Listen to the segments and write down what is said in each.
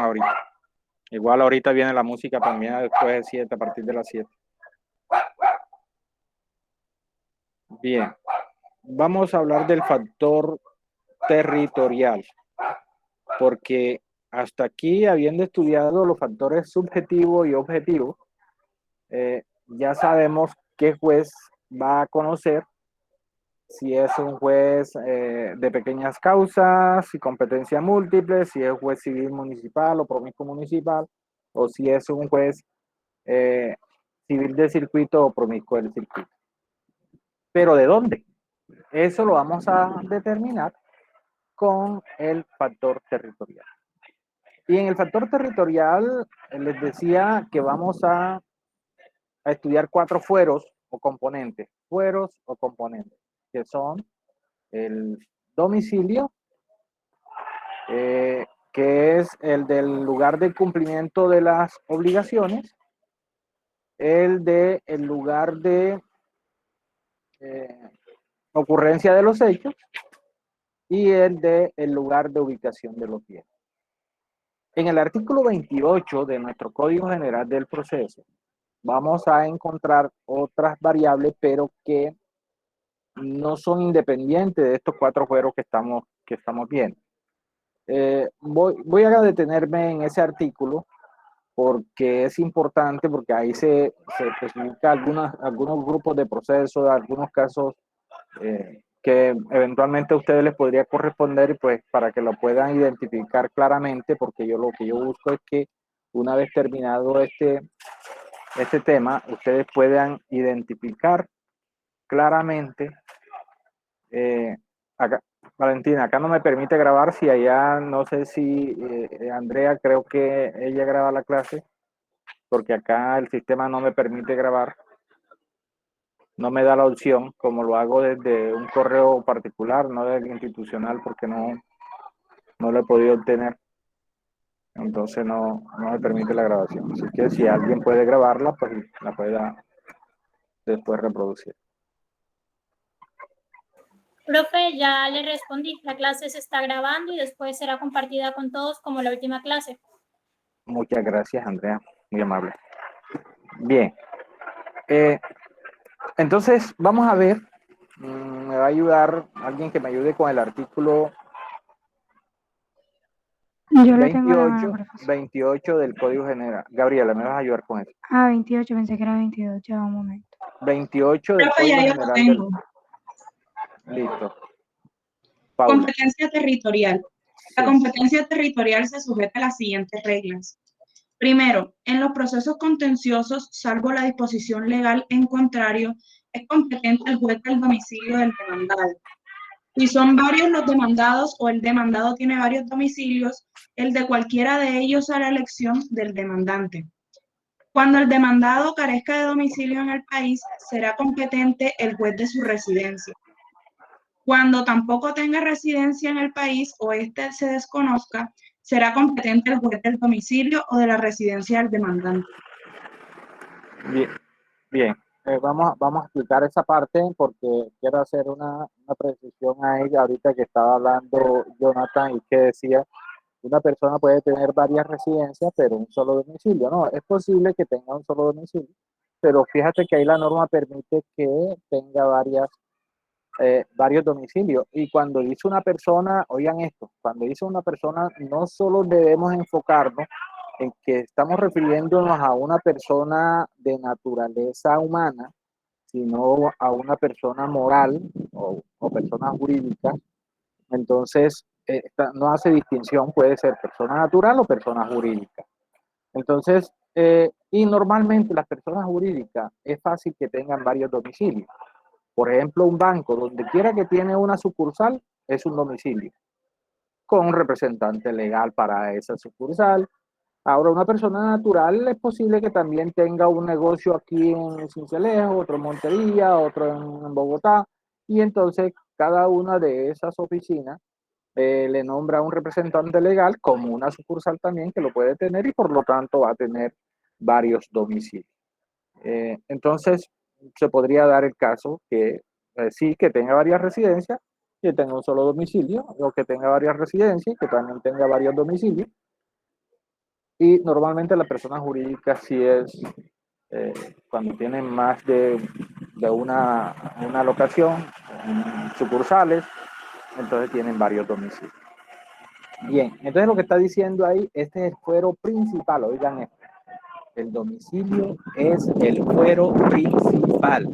ahorita. Igual ahorita viene la música también después de 7, a partir de las 7. Bien, vamos a hablar del factor territorial, porque hasta aquí, habiendo estudiado los factores subjetivos y objetivos, ya sabemos qué juez va a conocer, si es un juez de pequeñas causas, si competencia múltiple, si es juez civil municipal o promiscuo municipal, o si es un juez eh, civil de circuito o promiscuo del circuito. ¿Pero de dónde? Eso lo vamos a determinar con el factor territorial. Y en el factor territorial les decía que vamos a estudiar 4 fueros o componentes, que son el domicilio, que es el del lugar de cumplimiento de las obligaciones, el lugar de ocurrencia de los hechos y el lugar de ubicación de los bienes. En el artículo 28 de nuestro Código General del Proceso, vamos a encontrar otras variables, pero que no son independientes de estos 4 fueros que estamos viendo. Voy a detenerme en ese artículo porque es importante, porque ahí se especifica algunos grupos de procesos, algunos casos que eventualmente a ustedes les podría corresponder, y pues para que lo puedan identificar claramente, porque lo que yo busco es que una vez terminado este tema, ustedes puedan identificar claramente. Acá, Valentina, acá no me permite grabar, si allá no sé si Andrea, creo que ella graba la clase, porque acá el sistema no me permite grabar, no me da la opción, como lo hago desde un correo particular, no del institucional, porque no lo he podido obtener. Entonces no me permite la grabación. Así que si alguien puede grabarla, pues la pueda después reproducir. Profe, ya le respondí, la clase se está grabando y después será compartida con todos como la última clase. Muchas gracias, Andrea, muy amable. Bien, entonces vamos a ver, me va a ayudar alguien que me ayude con el artículo Yo lo 28, tengo a la mano, profesor. 28 del Código General. Gabriela, ¿me vas a ayudar con eso? 28, pensé que era 22, ya un momento. 28 del Código General del... Listo. Paula. Competencia territorial. La competencia territorial se sujeta a las siguientes reglas. Primero, en los procesos contenciosos, salvo la disposición legal en contrario, es competente el juez del domicilio del demandado. Si son varios los demandados o el demandado tiene varios domicilios, el de cualquiera de ellos hará elección del demandante. Cuando el demandado carezca de domicilio en el país, será competente el juez de su residencia. Cuando tampoco tenga residencia en el país o éste se desconozca, será competente el juez del domicilio o de la residencia del demandante. Bien. Vamos a explicar esa parte porque quiero hacer una precisión ahí ahorita que estaba hablando Jonathan y que decía, una persona puede tener varias residencias pero un solo domicilio. No, es posible que tenga un solo domicilio, pero fíjate que ahí la norma permite que tenga varios domicilios. Y cuando dice una persona, oigan esto, cuando dice una persona, no solo debemos enfocarnos en que estamos refiriéndonos a una persona de naturaleza humana, sino a una persona moral o persona jurídica. Entonces, no hace distinción, puede ser persona natural o persona jurídica. Entonces, y normalmente las personas jurídicas es fácil que tengan varios domicilios. Por ejemplo, un banco, donde quiera que tiene una sucursal, es un domicilio, con un representante legal para esa sucursal. Ahora, una persona natural es posible que también tenga un negocio aquí en Sincelejo, otro en Montería, otro en Bogotá, y entonces cada una de esas oficinas le nombra un representante legal como una sucursal también que lo puede tener y por lo tanto va a tener varios domicilios. Entonces, se podría dar el caso que sí, que tenga varias residencias, que tenga un solo domicilio, o que tenga varias residencias, que también tenga varios domicilios. Y normalmente la persona jurídica sí es, cuando tienen más de una locación, sucursales, entonces tienen varios domicilios. Bien, entonces lo que está diciendo ahí, este es el fuero principal, oigan esto. El domicilio es el fuero principal.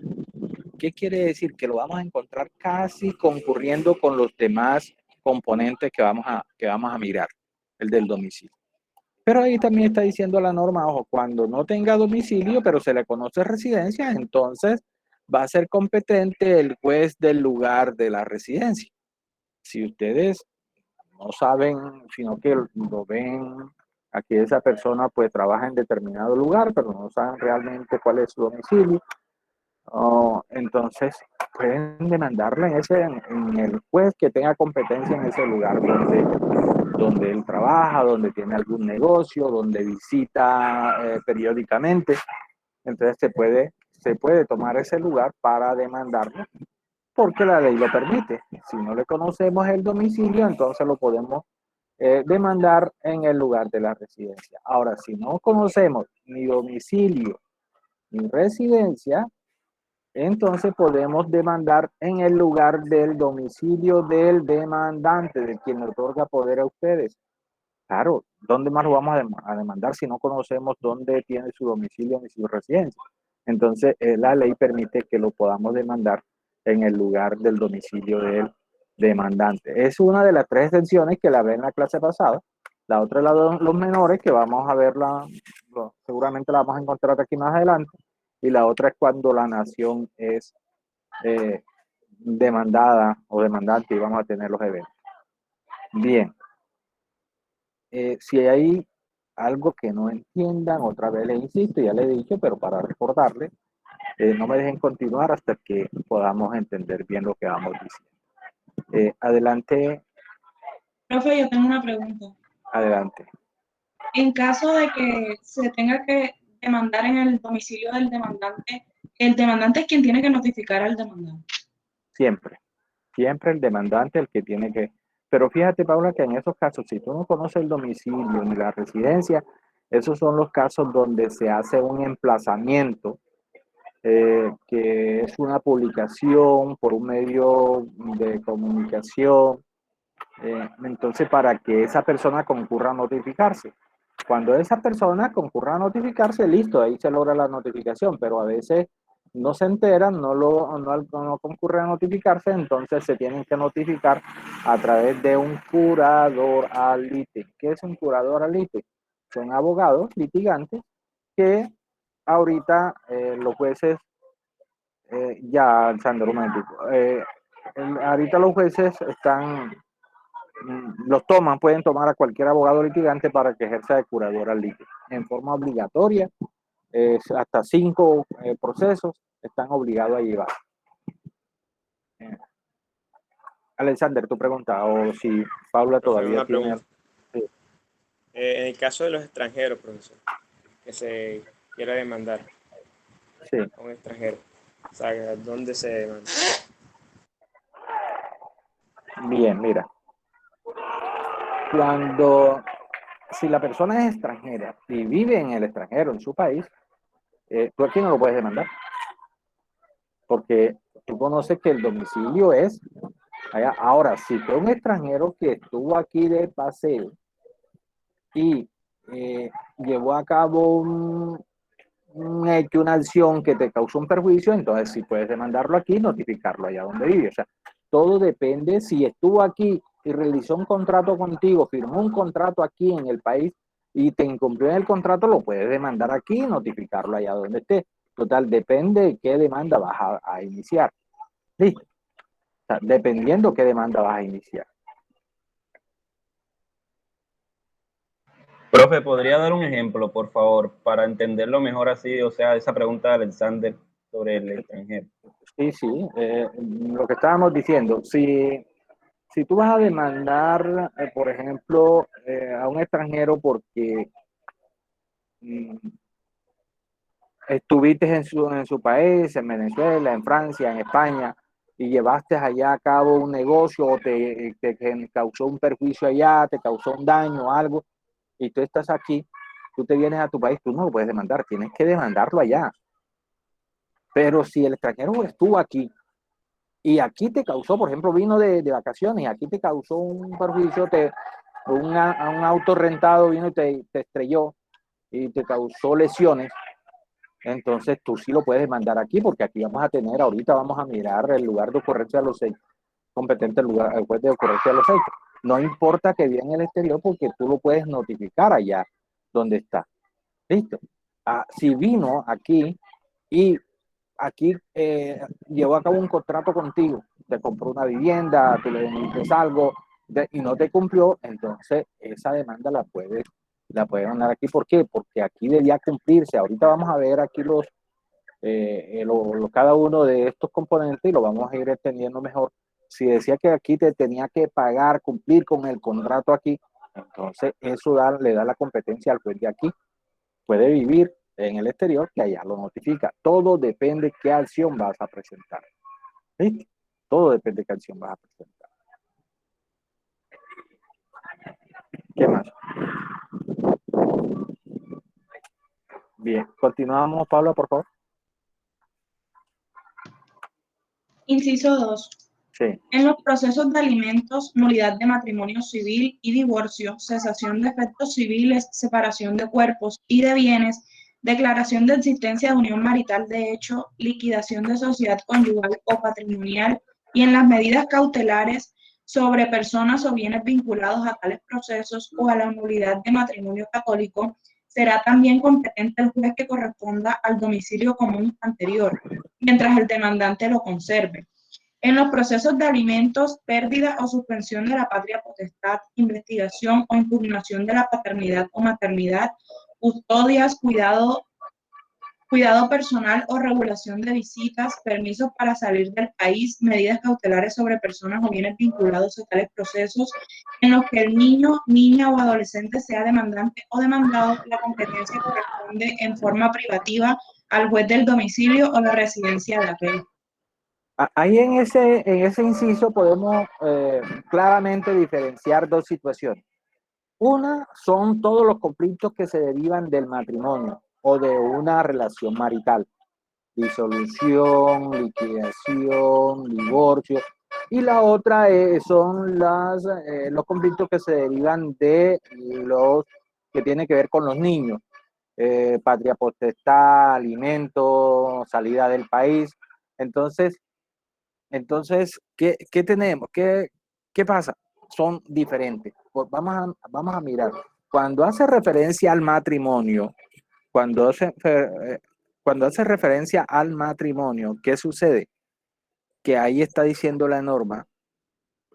¿Qué quiere decir? Que lo vamos a encontrar casi concurriendo con los demás componentes que vamos a mirar, el del domicilio. Pero ahí también está diciendo la norma, ojo, cuando no tenga domicilio, pero se le conoce residencia, entonces va a ser competente el juez del lugar de la residencia. Si ustedes no saben, sino que lo ven, aquí esa persona pues trabaja en determinado lugar, pero no saben realmente cuál es su domicilio, entonces pueden demandarle en el juez que tenga competencia en ese lugar donde él trabaja, donde tiene algún negocio, donde visita periódicamente. Entonces se puede tomar ese lugar para demandarlo porque la ley lo permite. Si no le conocemos el domicilio, entonces lo podemos demandar en el lugar de la residencia. Ahora, si no conocemos ni domicilio ni residencia, entonces podemos demandar en el lugar del domicilio del demandante, de quien le otorga poder a ustedes. Claro, ¿dónde más lo vamos a demandar si no conocemos dónde tiene su domicilio ni su residencia? Entonces, la ley permite que lo podamos demandar en el lugar del domicilio del demandante. Es una de las tres exenciones que la ve en la clase pasada. La otra es la de los menores, que vamos a verla, seguramente la vamos a encontrar aquí más adelante. Y la otra es cuando la nación es demandada o demandante y vamos a tener los eventos. Bien. Si hay algo que no entiendan, otra vez les insisto, ya les he dicho, pero para recordarles, no me dejen continuar hasta que podamos entender bien lo que vamos diciendo. Adelante. Profe, yo tengo una pregunta. Adelante. En caso de que se tenga que demandar en el domicilio del demandante, el demandante es quien tiene que notificar al demandante. Siempre el demandante el que tiene que... Pero fíjate, Paula, que en esos casos, si tú no conoces el domicilio ni la residencia, esos son los casos donde se hace un emplazamiento, que es una publicación por un medio de comunicación, entonces para que esa persona concurra a notificarse. Cuando esa persona concurra a notificarse, listo, ahí se logra la notificación, pero a veces no se enteran, no concurre a notificarse, entonces se tienen que notificar a través de un curador al lite. ¿Qué es un curador al lite? Son abogados litigantes que ahorita los jueces, ya, Alexander, un momentico, ahorita los jueces los toman, pueden tomar a cualquier abogado litigante para que ejerza de curador al litigio en forma obligatoria. Hasta 5 procesos están obligados a llevar. Alexander, tu pregunta, o si Paula todavía tiene... Sí. En el caso de los extranjeros, profesor, que se quiera demandar a un extranjero, o sea, ¿dónde se demanda? Bien, mira. Si la persona es extranjera y vive en el extranjero, en su país, tú aquí no lo puedes demandar. Porque tú conoces que el domicilio es allá. Ahora, si fue un extranjero que estuvo aquí de paseo y llevó a cabo una acción que te causó un perjuicio, entonces sí puedes demandarlo aquí y notificarlo allá donde vive. O sea, todo depende si estuvo aquí y realizó un contrato contigo, firmó un contrato aquí en el país y te incumplió en el contrato, lo puedes demandar aquí y notificarlo allá donde esté. Total, depende de qué demanda vas a iniciar. ¿Listo? O sea, dependiendo qué demanda vas a iniciar. Profe, ¿podría dar un ejemplo, por favor, para entenderlo mejor así? O sea, esa pregunta de Alexander sobre el extranjero. Sí. Lo que estábamos diciendo, si tú vas a demandar, por ejemplo, a un extranjero porque estuviste en su país, en Venezuela, en Francia, en España, y llevaste allá a cabo un negocio o te causó un perjuicio allá, te causó un daño o algo, y tú estás aquí, tú te vienes a tu país, tú no lo puedes demandar, tienes que demandarlo allá. Pero si el extranjero estuvo aquí y aquí te causó, por ejemplo, vino de vacaciones y aquí te causó un perjuicio, un auto rentado vino y te estrelló y te causó lesiones, entonces tú sí lo puedes demandar aquí, porque aquí vamos a tener, ahorita vamos a mirar el lugar de ocurrencia de los hechos, competente el juez de ocurrencia de los hechos. No importa que viva en el exterior, porque tú lo puedes notificar allá donde está. ¿Listo? Si vino aquí y aquí llevó a cabo un contrato contigo, te compró una vivienda, tú le vendiste algo y no te cumplió, entonces esa demanda la puedes mandar aquí. ¿Por qué? Porque aquí debía cumplirse. Ahorita vamos a ver aquí cada uno de estos componentes y lo vamos a ir entendiendo mejor. Si decía que aquí te tenía que pagar, cumplir con el contrato aquí, entonces eso le da la competencia al juez de aquí. Puede vivir en el exterior, que allá lo notifica. Todo depende de qué acción vas a presentar. ¿Sí? Todo depende de qué acción vas a presentar. ¿Qué más? Bien, continuamos, Pablo, por favor. Inciso 2. Sí. En los procesos de alimentos, nulidad de matrimonio civil y divorcio, cesación de efectos civiles, separación de cuerpos y de bienes, declaración de existencia de unión marital de hecho, liquidación de sociedad conyugal o patrimonial y en las medidas cautelares sobre personas o bienes vinculados a tales procesos o a la nulidad de matrimonio católico, será también competente el juez que corresponda al domicilio común anterior, mientras el demandante lo conserve. En los procesos de alimentos, pérdida o suspensión de la patria potestad, investigación o impugnación de la paternidad o maternidad, custodias, cuidado personal o regulación de visitas, permisos para salir del país, medidas cautelares sobre personas o bienes vinculados a tales procesos en los que el niño, niña o adolescente sea demandante o demandado, la competencia corresponde en forma privativa al juez del domicilio o la residencia de aquel. Ahí en ese inciso podemos claramente diferenciar dos situaciones. Una son todos los conflictos que se derivan del matrimonio o de una relación marital. Disolución, liquidación, divorcio. Y la otra son los conflictos que se derivan de los que tienen que ver con los niños. Patria potestad, alimentos, salida del país. Entonces, ¿qué tenemos? ¿Qué pasa? Son diferentes. Pues vamos a mirar. Cuando hace referencia al matrimonio, cuando hace referencia al matrimonio, ¿qué sucede? Que ahí está diciendo la norma,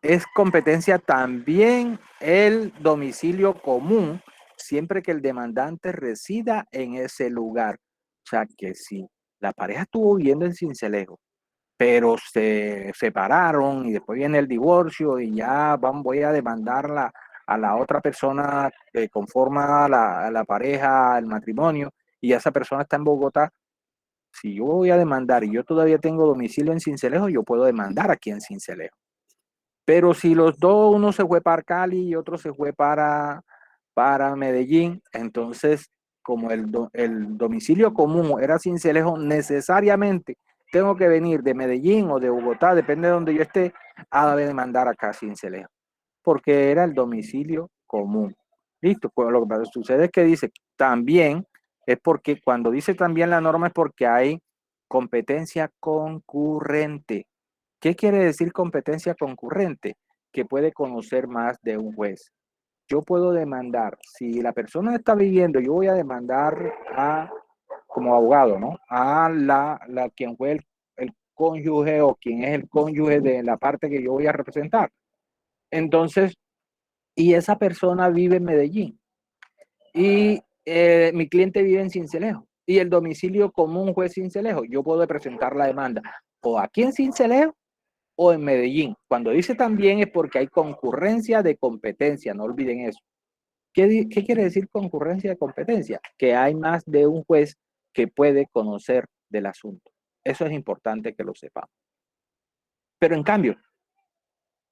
es competencia también el domicilio común, siempre que el demandante resida en ese lugar. O sea que si la pareja estuvo viviendo en Sincelejo, pero se separaron y después viene el divorcio y ya voy a demandar a la otra persona que conforma a la pareja, el matrimonio, y esa persona está en Bogotá. Si yo voy a demandar y yo todavía tengo domicilio en Sincelejo, yo puedo demandar aquí en Sincelejo. Pero si los dos, uno se fue para Cali y otro se fue para Medellín, entonces como el domicilio común era Sincelejo, necesariamente tengo que venir de Medellín o de Bogotá, depende de donde yo esté, a demandar acá a Sincelejo, porque era el domicilio común. Listo, pues lo que sucede es que dice también, es porque cuando dice también la norma es porque hay competencia concurrente. ¿Qué quiere decir competencia concurrente? Que puede conocer más de un juez. Yo puedo demandar, si la persona está viviendo, yo voy a demandar como abogado, ¿no? A quien fue el cónyuge o quien es el cónyuge de la parte que yo voy a representar. Entonces, y esa persona vive en Medellín y mi cliente vive en Sincelejo y el domicilio común fue Sincelejo, yo puedo presentar la demanda o aquí en Sincelejo o en Medellín. Cuando dice también es porque hay concurrencia de competencia, no olviden eso. ¿Qué quiere decir concurrencia de competencia? Que hay más de un juez que puede conocer del asunto. Eso es importante que lo sepamos. Pero en cambio,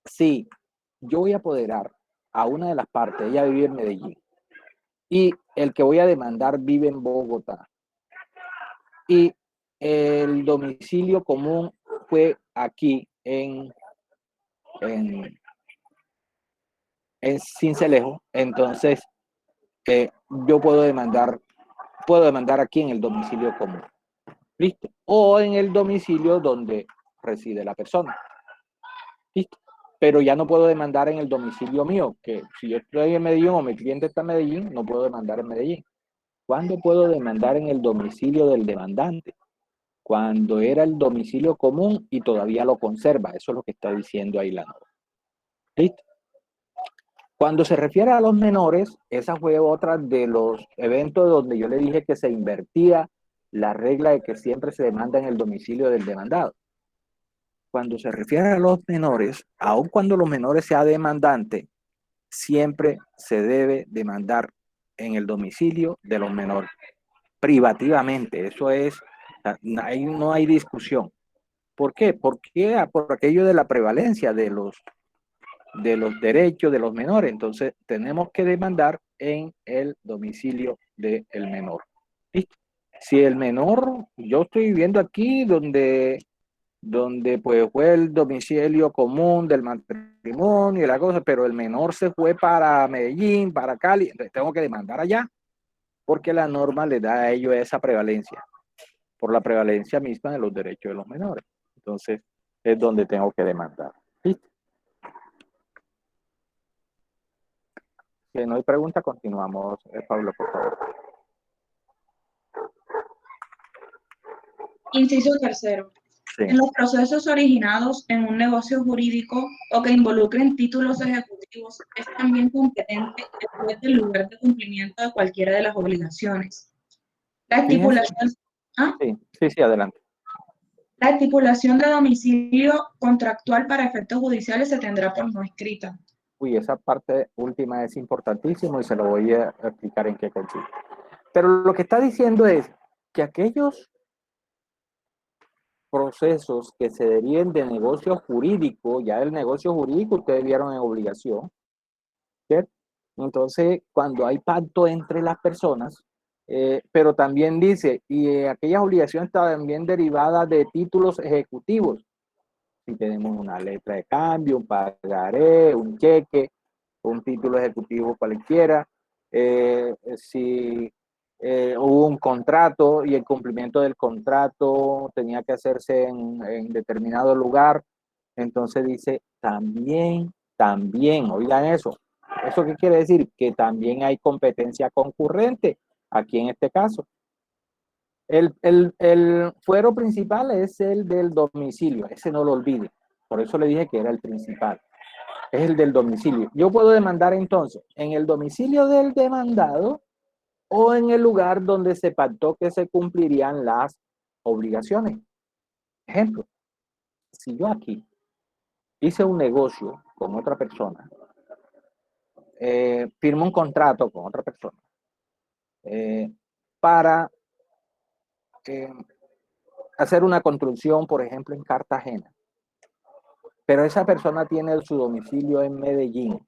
si yo voy a apoderar a una de las partes, ella vive en Medellín, y el que voy a demandar vive en Bogotá, y el domicilio común fue aquí en Sincelejo, entonces yo puedo demandar aquí en el domicilio común, ¿listo? O en el domicilio donde reside la persona, ¿listo? Pero ya no puedo demandar en el domicilio mío, que si yo estoy en Medellín o mi cliente está en Medellín, no puedo demandar en Medellín. ¿Cuándo puedo demandar en el domicilio del demandante? Cuando era el domicilio común y todavía lo conserva. Eso es lo que está diciendo ahí la norma. ¿Listo? Cuando se refiere a los menores, esa fue otra de los eventos donde yo le dije que se invertía la regla de que siempre se demanda en el domicilio del demandado. Cuando se refiere a los menores, aun cuando los menores sea demandante, siempre se debe demandar en el domicilio de los menores, privativamente. Eso es, ahí no hay discusión. ¿Por qué? Porque por aquello de la prevalencia de los derechos de los menores. Entonces, tenemos que demandar en el domicilio del menor. ¿Listo? Si el menor, yo estoy viviendo aquí donde pues fue el domicilio común del matrimonio y la cosa, pero el menor se fue para Medellín, para Cali, entonces tengo que demandar allá, porque la norma le da a ellos esa prevalencia, por la prevalencia misma de los derechos de los menores. Entonces, es donde tengo que demandar. ¿Listo? Si no hay pregunta, continuamos. Pablo, por favor. Inciso tercero. Sí. En los procesos originados en un negocio jurídico o que involucren títulos ejecutivos, es también competente el juez del lugar de cumplimiento de cualquiera de las obligaciones. La estipulación, Sí, adelante. La estipulación de domicilio contractual para efectos judiciales se tendrá por no escrita. Uy, esa parte última es importantísima y se lo voy a explicar en qué consiste. Pero lo que está diciendo es que aquellos procesos que se deriven de negocio jurídico, ya el negocio jurídico ustedes vieron en obligación, ¿cierto? Entonces, cuando hay pacto entre las personas, pero también dice, y aquellas obligaciones también derivadas de títulos ejecutivos, si tenemos una letra de cambio, un pagaré, un cheque, un título ejecutivo cualquiera, si hubo un contrato y el cumplimiento del contrato tenía que hacerse en determinado lugar, entonces dice también, oigan eso. ¿Eso qué quiere decir? Que también hay competencia concurrente aquí en este caso. El fuero principal es el del domicilio, ese no lo olvide. Por eso le dije que era el principal. Es el del domicilio. Yo puedo demandar entonces en el domicilio del demandado o en el lugar donde se pactó que se cumplirían las obligaciones. Ejemplo, si yo aquí hice un negocio con otra persona, firmo un contrato con otra persona para hacer una construcción, por ejemplo, en Cartagena, pero esa persona tiene su domicilio en Medellín.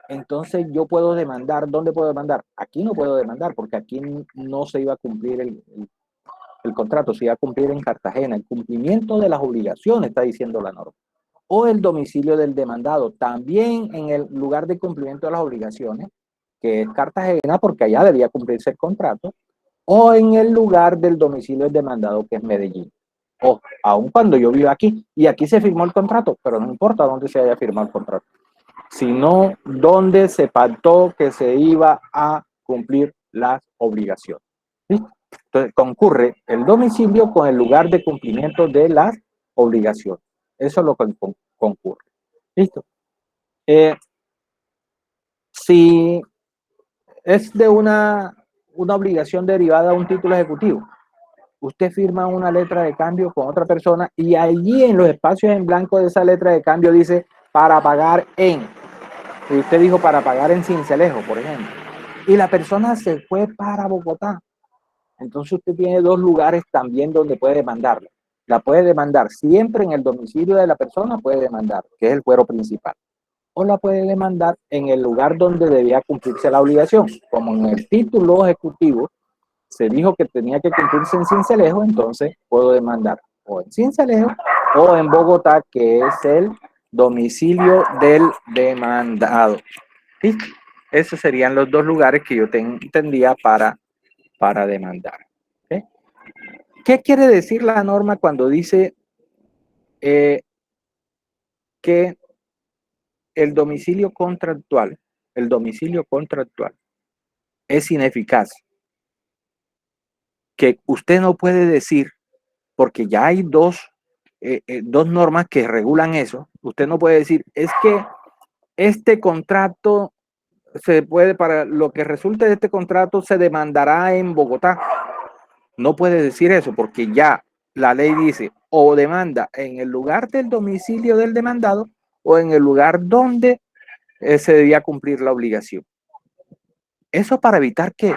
Entonces yo puedo demandar. ¿Dónde puedo demandar? Aquí no puedo demandar porque aquí no se iba a cumplir el contrato, se iba a cumplir en Cartagena. El cumplimiento de las obligaciones, está diciendo la norma. O el domicilio del demandado, también en el lugar de cumplimiento de las obligaciones, que es Cartagena, porque allá debía cumplirse el contrato, o en el lugar del domicilio del demandado, que es Medellín. O aun cuando yo vivo aquí, y aquí se firmó el contrato, pero no importa dónde se haya firmado el contrato, sino donde se pactó que se iba a cumplir las obligaciones. ¿Sí? Entonces, concurre el domicilio con el lugar de cumplimiento de las obligaciones. Eso es lo que concurre. ¿Listo? Si es de una obligación derivada de un título ejecutivo, usted firma una letra de cambio con otra persona y allí en los espacios en blanco de esa letra de cambio dice para pagar en. Y usted dijo para pagar en Sincelejo, por ejemplo. Y la persona se fue para Bogotá. Entonces usted tiene dos lugares también donde puede demandarla. La puede demandar siempre en el domicilio de la persona, puede demandar, que es el fuero principal. o la puede demandar en el lugar donde debía cumplirse la obligación. Como en el título ejecutivo se dijo que tenía que cumplirse en Sincelejo, entonces puedo demandar o en Sincelejo o en Bogotá, que es el domicilio del demandado. ¿Sí? Esos serían los dos lugares que yo entendía para demandar. ¿Sí? ¿Qué quiere decir la norma cuando dice que el domicilio contractual es ineficaz? Que usted no puede decir, porque ya hay dos normas que regulan eso, usted no puede decir, es que este contrato se puede, para lo que resulte de este contrato, se demandará en Bogotá. No puede decir eso, porque ya la ley dice, o demanda en el lugar del domicilio del demandado, o en el lugar donde se debía cumplir la obligación. Eso para evitar que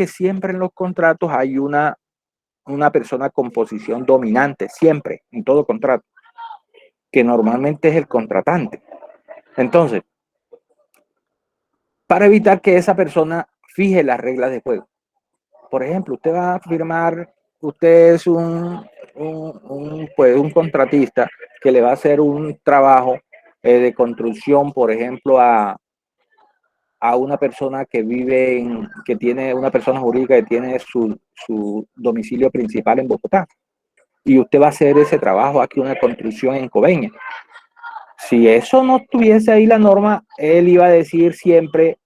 siempre en los contratos hay una persona con posición dominante, siempre, en todo contrato, que normalmente es el contratante. Entonces, para evitar que esa persona fije las reglas de juego. Por ejemplo, usted va a firmar, usted es un contratista que le va a hacer un trabajo de construcción, por ejemplo, a una persona que vive que tiene una persona jurídica que tiene su domicilio principal en Bogotá. Y usted va a hacer ese trabajo aquí, una construcción en Coveñas. Si eso no estuviese ahí la norma, él iba a decir siempre,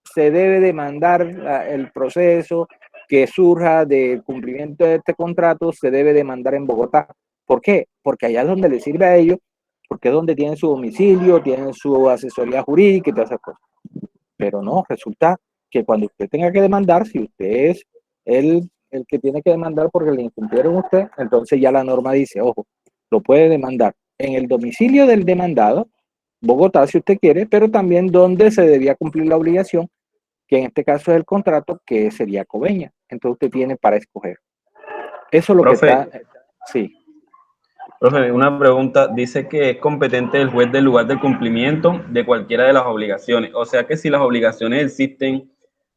se debe demandar el proceso que surja del cumplimiento de este contrato, se debe demandar en Bogotá. ¿Por qué? Porque allá es donde le sirve a ellos, porque es donde tienen su domicilio, tienen su asesoría jurídica y todas esas cosas. Pero no, resulta que cuando usted tenga que demandar, si usted es el que tiene que demandar porque le incumplieron a usted, entonces ya la norma dice, ojo, lo puede demandar en el domicilio del demandado, Bogotá si usted quiere, pero también donde se debía cumplir la obligación, que en este caso es el contrato, que sería Coveñas. Entonces usted tiene para escoger. Eso es lo Profe, que está... Sí. Profe, una pregunta. Dice que es competente el juez del lugar del cumplimiento de cualquiera de las obligaciones. O sea que si las obligaciones existen,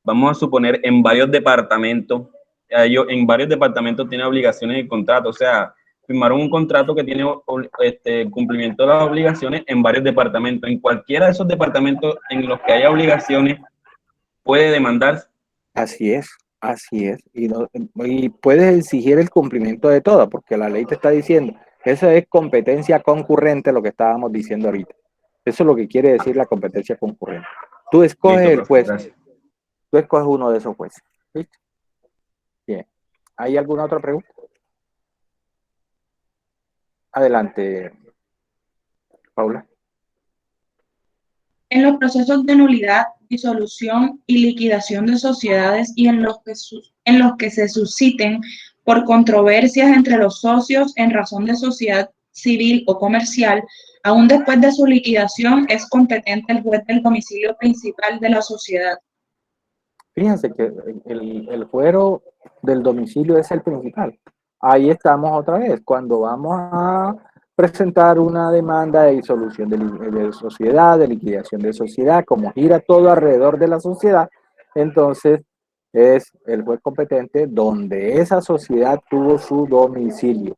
vamos a suponer, en varios departamentos, en varios departamentos tiene obligaciones el contrato. O sea, firmaron un contrato que tiene cumplimiento de las obligaciones en varios departamentos. En cualquiera de esos departamentos en los que haya obligaciones, puede demandar. Así es. Y puedes exigir el cumplimiento de todo, porque la ley te está diciendo, eso es competencia concurrente, lo que estábamos diciendo ahorita. Eso es lo que quiere decir la competencia concurrente. Tú escoges Listo, el juez, gracias. tú escoges uno de esos jueces. ¿Listo? Bien. ¿Hay alguna otra pregunta? Adelante, Paula. En los procesos de nulidad, disolución y liquidación de sociedades y en los que se susciten por controversias entre los socios en razón de sociedad civil o comercial, aún después de su liquidación es competente el juez del domicilio principal de la sociedad. Fíjense que el fuero del domicilio es el principal. Ahí estamos otra vez, cuando vamos a presentar una demanda de disolución de sociedad, de liquidación de sociedad, como gira todo alrededor de la sociedad, entonces es el juez competente donde esa sociedad tuvo su domicilio,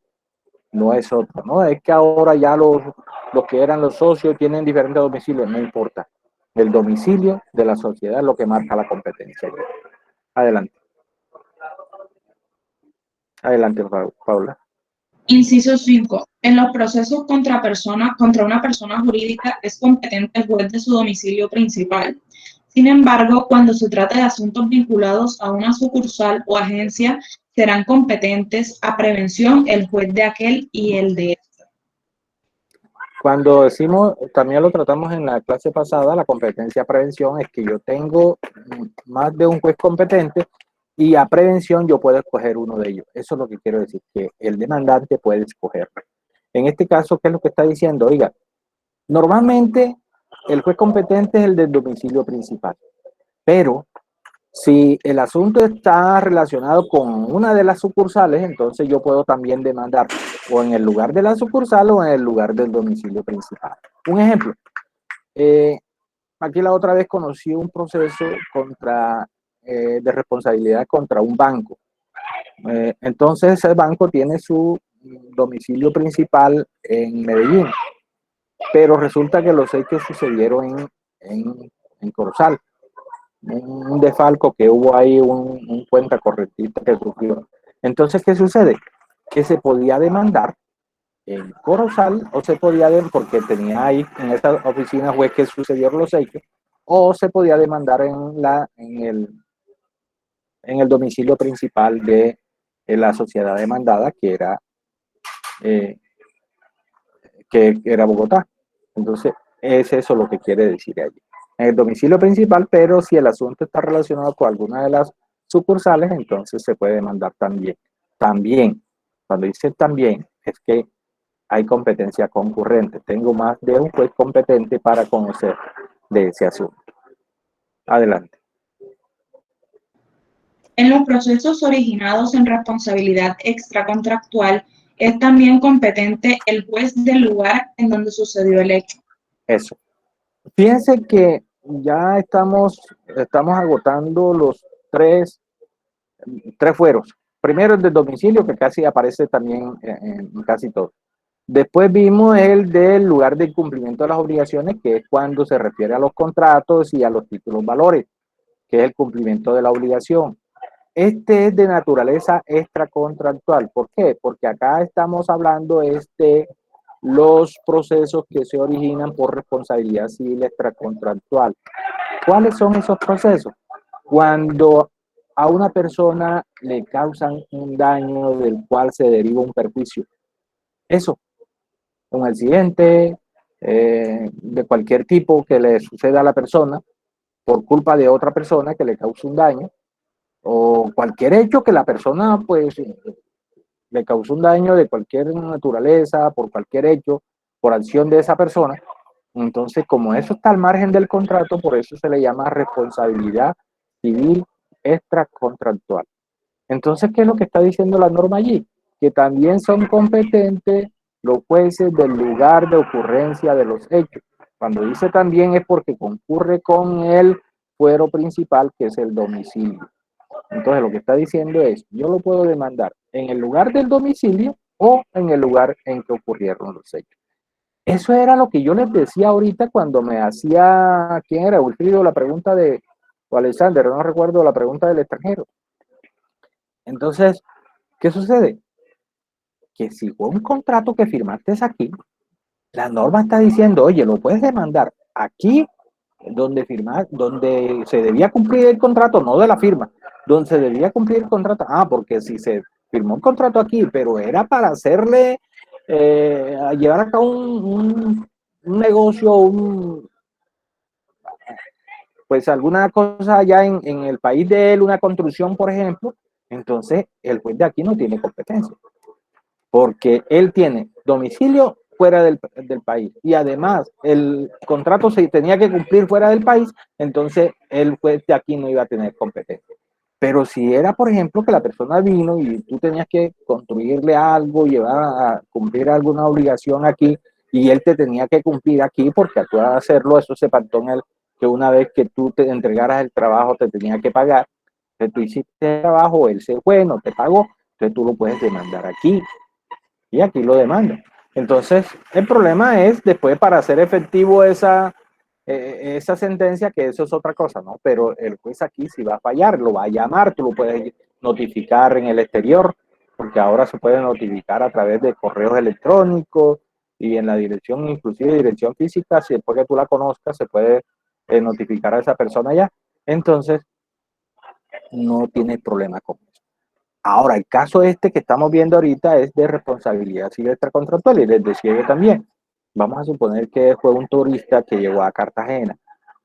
no es otro, ¿no? Es que ahora ya los que eran los socios tienen diferentes domicilios, no importa. El domicilio de la sociedad es lo que marca la competencia. Adelante. Adelante, Paula. Inciso 5. En los procesos contra una persona jurídica es competente el juez de su domicilio principal. Sin embargo, cuando se trata de asuntos vinculados a una sucursal o agencia, serán competentes a prevención el juez de aquel y el de este. Cuando decimos, también lo tratamos en la clase pasada, la competencia a prevención es que yo tengo más de un juez competente y a prevención yo puedo escoger uno de ellos. Eso es lo que quiero decir, que el demandante puede escoger. En este caso, ¿qué es lo que está diciendo? Oiga, normalmente el juez competente es el del domicilio principal, pero si el asunto está relacionado con una de las sucursales, entonces yo puedo también demandar o en el lugar de la sucursal o en el lugar del domicilio principal. Un ejemplo, Aquí la otra vez conocí un proceso de responsabilidad contra un banco. Entonces ese banco tiene su domicilio principal en Medellín, pero resulta que los hechos sucedieron en Corozal. Un desfalco que hubo ahí, un cuenta correntista que sufrió. Entonces, ¿qué sucede? Que se podía demandar en Corozal o se podía, porque tenía ahí en esta oficina juez que sucedieron los hechos, o se podía demandar en el domicilio principal de la sociedad demandada, que era Bogotá. Entonces, es eso lo que quiere decir allí. En el domicilio principal, pero si el asunto está relacionado con alguna de las sucursales, entonces se puede demandar también. También, cuando dice también, es que hay competencia concurrente. Tengo más de un juez competente para conocer de ese asunto. Adelante. En los procesos originados en responsabilidad extracontractual, es también competente el juez del lugar en donde sucedió el hecho. Eso. Fíjense que ya estamos agotando los tres fueros. Primero el del domicilio, que casi aparece también en casi todo. Después vimos el del lugar de incumplimiento de las obligaciones, que es cuando se refiere a los contratos y a los títulos valores, que es el cumplimiento de la obligación. Este es de naturaleza extracontractual. ¿Por qué? Porque acá estamos hablando de los procesos que se originan por responsabilidad civil extracontractual. ¿Cuáles son esos procesos? Cuando a una persona le causan un daño del cual se deriva un perjuicio. Eso, un accidente de cualquier tipo que le suceda a la persona por culpa de otra persona que le cause un daño, o cualquier hecho que la persona pues le causó un daño de cualquier naturaleza, por cualquier hecho, por acción de esa persona. Entonces, como eso está al margen del contrato, por eso se le llama responsabilidad civil extracontractual. Entonces, ¿qué es lo que está diciendo la norma allí? Que también son competentes los jueces del lugar de ocurrencia de los hechos. Cuando dice también es porque concurre con el fuero principal, que es el domicilio. Entonces, lo que está diciendo es, yo lo puedo demandar en el lugar del domicilio o en el lugar en que ocurrieron los hechos. Eso era lo que yo les decía ahorita cuando me hacía, ¿quién era? Wilfrido, la pregunta o Alexander, no recuerdo la pregunta del extranjero. Entonces, ¿qué sucede? Que si fue un contrato que firmaste aquí, la norma está diciendo, oye, lo puedes demandar aquí donde se debía cumplir el contrato, no de la firma, donde se debía cumplir el contrato. Ah, porque si se firmó un contrato aquí, pero era para hacerle, llevar a cabo un negocio, pues alguna cosa allá en el país de él, una construcción, por ejemplo, entonces el juez de aquí no tiene competencia, porque él tiene domicilio fuera del país y además el contrato se tenía que cumplir fuera del país, entonces el juez de aquí no iba a tener competencia. Pero si era, por ejemplo, que la persona vino y tú tenías que construirle algo, llevar a cumplir alguna obligación aquí y él te tenía que cumplir aquí, porque a tú hacerlo, eso se pactó en él, que una vez que tú te entregaras el trabajo te tenía que pagar, entonces tú hiciste el trabajo, él se fue, no te pagó, entonces tú lo puedes demandar aquí y aquí lo demanda. Entonces, el problema es después para hacer efectivo esa sentencia, que eso es otra cosa, ¿no? Pero el juez aquí si va a fallar, lo va a llamar, tú lo puedes notificar en el exterior, porque ahora se puede notificar a través de correos electrónicos y en la dirección, inclusive dirección física, si después que tú la conozcas, se puede notificar a esa persona ya. Entonces, no tiene problema con eso. Ahora, el caso que estamos viendo ahorita es de responsabilidad civil extracontractual y les decía yo también. Vamos a suponer que fue un turista que llegó a Cartagena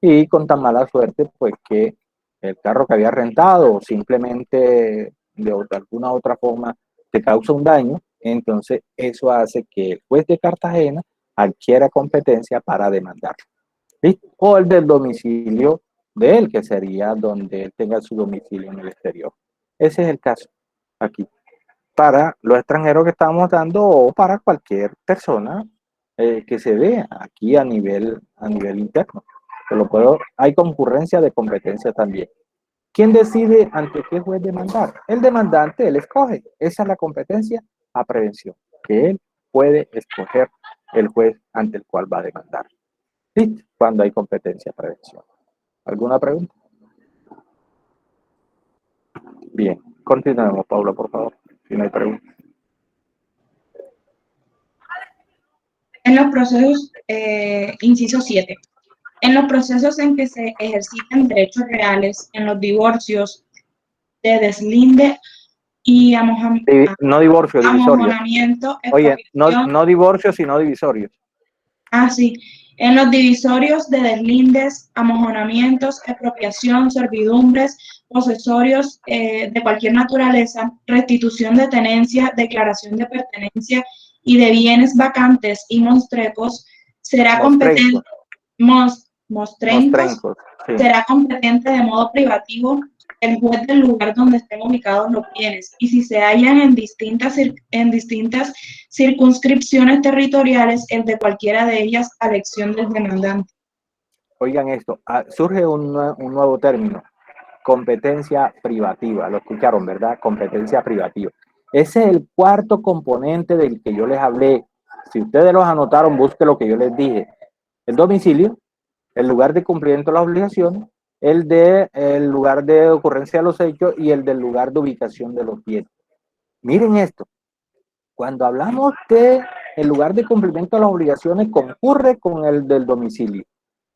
y con tan mala suerte, pues que el carro que había rentado o simplemente de alguna otra forma te causa un daño, entonces eso hace que el juez de Cartagena adquiera competencia para demandar. ¿Listo? O el del domicilio de él, que sería donde él tenga su domicilio en el exterior. Ese es el caso aquí para los extranjeros que estamos dando o para cualquier persona que se ve aquí a nivel interno. Hay concurrencia de competencia también. ¿Quién decide ante qué juez demandar? El demandante, él escoge. Esa es la competencia a prevención, que él puede escoger el juez ante el cual va a demandar. ¿Sí? Cuando hay competencia a prevención. ¿Alguna pregunta? Bien, continuemos, Paula, por favor, si no hay preguntas. En los procesos, inciso 7, en los procesos en que se ejercitan derechos reales, en los divorcios de deslinde y no divorcio, divisorio. amojonamiento, Oye, no divorcio, sino divisorios. Ah, sí. En los divisorios de deslindes, amojonamientos, expropiación, servidumbres, posesorios de cualquier naturaleza, restitución de tenencia, declaración de pertenencia y de bienes vacantes y mostrencos, será competente, Mostrencos, sí. Será competente de modo privativo el juez del lugar donde estén ubicados los bienes, y si se hallan en distintas circunscripciones territoriales, el de cualquiera de ellas a elección del demandante. Oigan esto, surge un nuevo término, competencia privativa. Lo escucharon, ¿verdad? Competencia privativa. Ese es el cuarto componente del que yo les hablé. Si ustedes los anotaron, busquen lo que yo les dije. El domicilio, el lugar de cumplimiento de las obligaciones, el lugar de ocurrencia de los hechos y el del lugar de ubicación de los bienes. Miren esto. Cuando hablamos de el lugar de cumplimiento de las obligaciones, concurre con el del domicilio.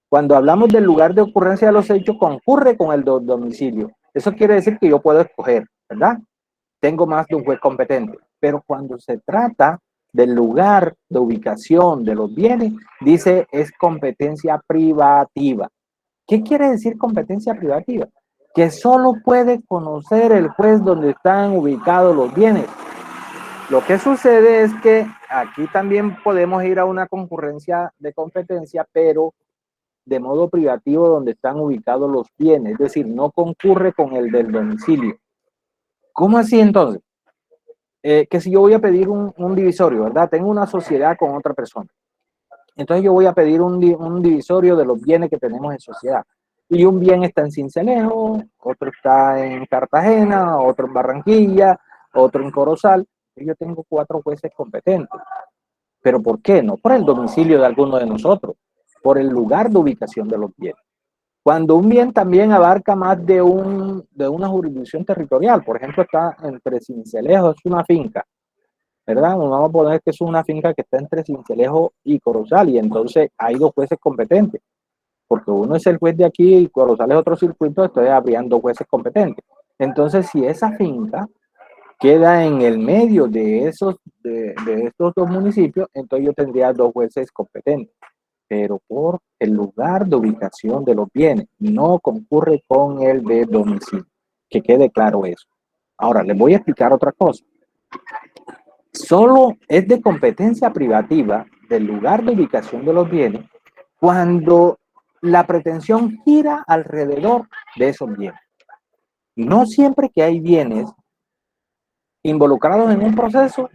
Cuando hablamos del lugar de ocurrencia de los hechos, concurre con el domicilio. Eso quiere decir que yo puedo escoger, ¿verdad? Tengo más de un juez competente. Pero cuando se trata del lugar de ubicación de los bienes, dice es competencia privativa. ¿Qué quiere decir competencia privativa? Que solo puede conocer el juez donde están ubicados los bienes. Lo que sucede es que aquí también podemos ir a una concurrencia de competencia, pero de modo privativo donde están ubicados los bienes, es decir, no concurre con el del domicilio. ¿Cómo así entonces? Que si yo voy a pedir un divisorio, ¿verdad? Tengo una sociedad con otra persona. Entonces yo voy a pedir un divisorio de los bienes que tenemos en sociedad. Y un bien está en Sincelejo, otro está en Cartagena, otro en Barranquilla, otro en Corozal. Yo tengo 4 jueces competentes. ¿Pero por qué? No por el domicilio de alguno de nosotros, por el lugar de ubicación de los bienes. Cuando un bien también abarca más de una jurisdicción territorial, por ejemplo, está entre Sincelejo, es una finca, ¿verdad? Vamos a poner que es una finca que está entre Sincelejo y Corozal, y entonces hay 2 jueces competentes, porque uno es el juez de aquí y Corozal es otro circuito, entonces habrían 2 jueces competentes. Entonces, si esa finca queda en el medio de estos 2 municipios, entonces yo tendría 2 jueces competentes, pero por el lugar de ubicación de los bienes, no concurre con el de domicilio. Que quede claro eso. Ahora, les voy a explicar otra cosa. Solo es de competencia privativa del lugar de ubicación de los bienes cuando la pretensión gira alrededor de esos bienes. No siempre que hay bienes involucrados en un proceso,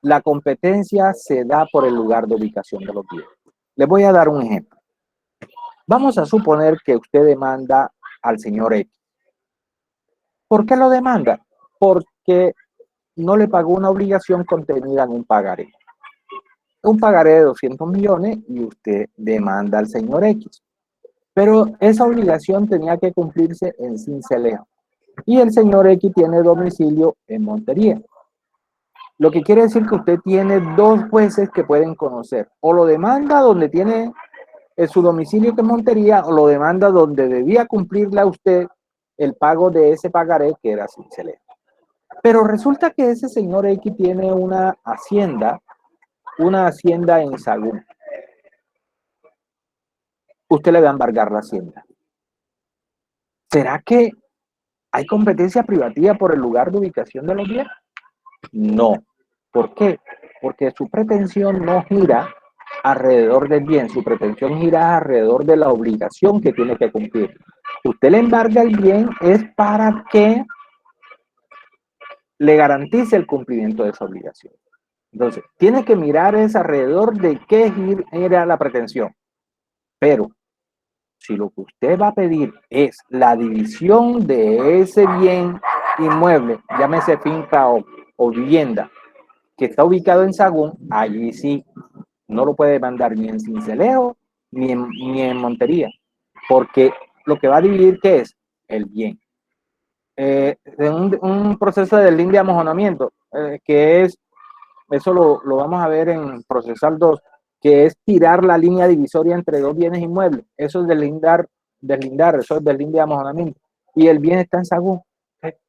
la competencia se da por el lugar de ubicación de los bienes. Les voy a dar un ejemplo. Vamos a suponer que usted demanda al señor X. ¿Por qué lo demanda? Porque no le pagó una obligación contenida en un pagaré. Un pagaré de 200 millones y usted demanda al señor X. Pero esa obligación tenía que cumplirse en Sincelejo. Y el señor X tiene domicilio en Montería. Lo que quiere decir que usted tiene 2 jueces que pueden conocer. O lo demanda donde tiene su domicilio que es Montería, o lo demanda donde debía cumplirle a usted el pago de ese pagaré que era Sincelejo. Pero resulta que ese señor X tiene una hacienda en Sagún. Usted le va a embargar la hacienda. ¿Será que hay competencia privativa por el lugar de ubicación de los bienes? No. ¿Por qué? Porque su pretensión no gira alrededor del bien, su pretensión gira alrededor de la obligación que tiene que cumplir. Usted le embarga el bien es para que le garantice el cumplimiento de esa obligación. Entonces, tiene que mirar es alrededor de qué era la pretensión. Pero si lo que usted va a pedir es la división de ese bien inmueble, llámese finca o vivienda, que está ubicado en Sagún, allí sí no lo puede demandar ni en Sincelejo ni en Montería, porque lo que va a dividir, ¿qué es? El bien. Un proceso de deslinde de amojonamiento, que es, eso lo vamos a ver en procesal 2, que es tirar la línea divisoria entre dos bienes inmuebles. Eso es deslindar, eso es deslinde de amojonamiento. Y el bien está en Sagún.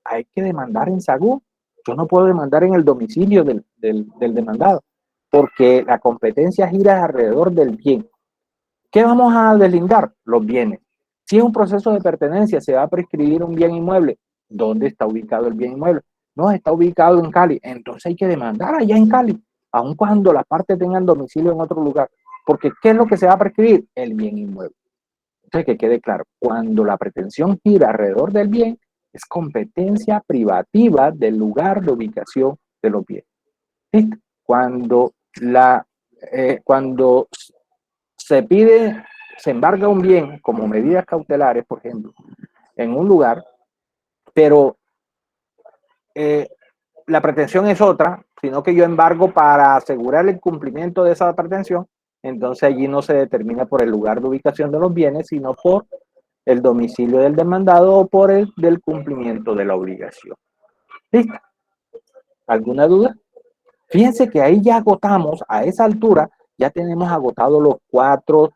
Hay que demandar en Sagún. Yo no puedo demandar en el domicilio del demandado, porque la competencia gira alrededor del bien. ¿Qué vamos a deslindar? Los bienes. Si es un proceso de pertenencia, se va a prescribir un bien inmueble. ¿Dónde está ubicado el bien inmueble? No, está ubicado en Cali. Entonces hay que demandar allá en Cali, aun cuando las partes tengan domicilio en otro lugar. Porque ¿qué es lo que se va a prescribir? El bien inmueble. Entonces, que quede claro, cuando la pretensión gira alrededor del bien, es competencia privativa del lugar de ubicación de los bienes. ¿Listo? Cuando se pide, se embarga un bien como medidas cautelares, por ejemplo, en un lugar, pero la pretensión es otra, sino que yo embargo para asegurar el cumplimiento de esa pretensión, entonces allí no se determina por el lugar de ubicación de los bienes, sino por el domicilio del demandado o por el del cumplimiento de la obligación. ¿Listo? ¿Alguna duda? Fíjense que ahí ya agotamos, a esa altura, ya tenemos agotados los 4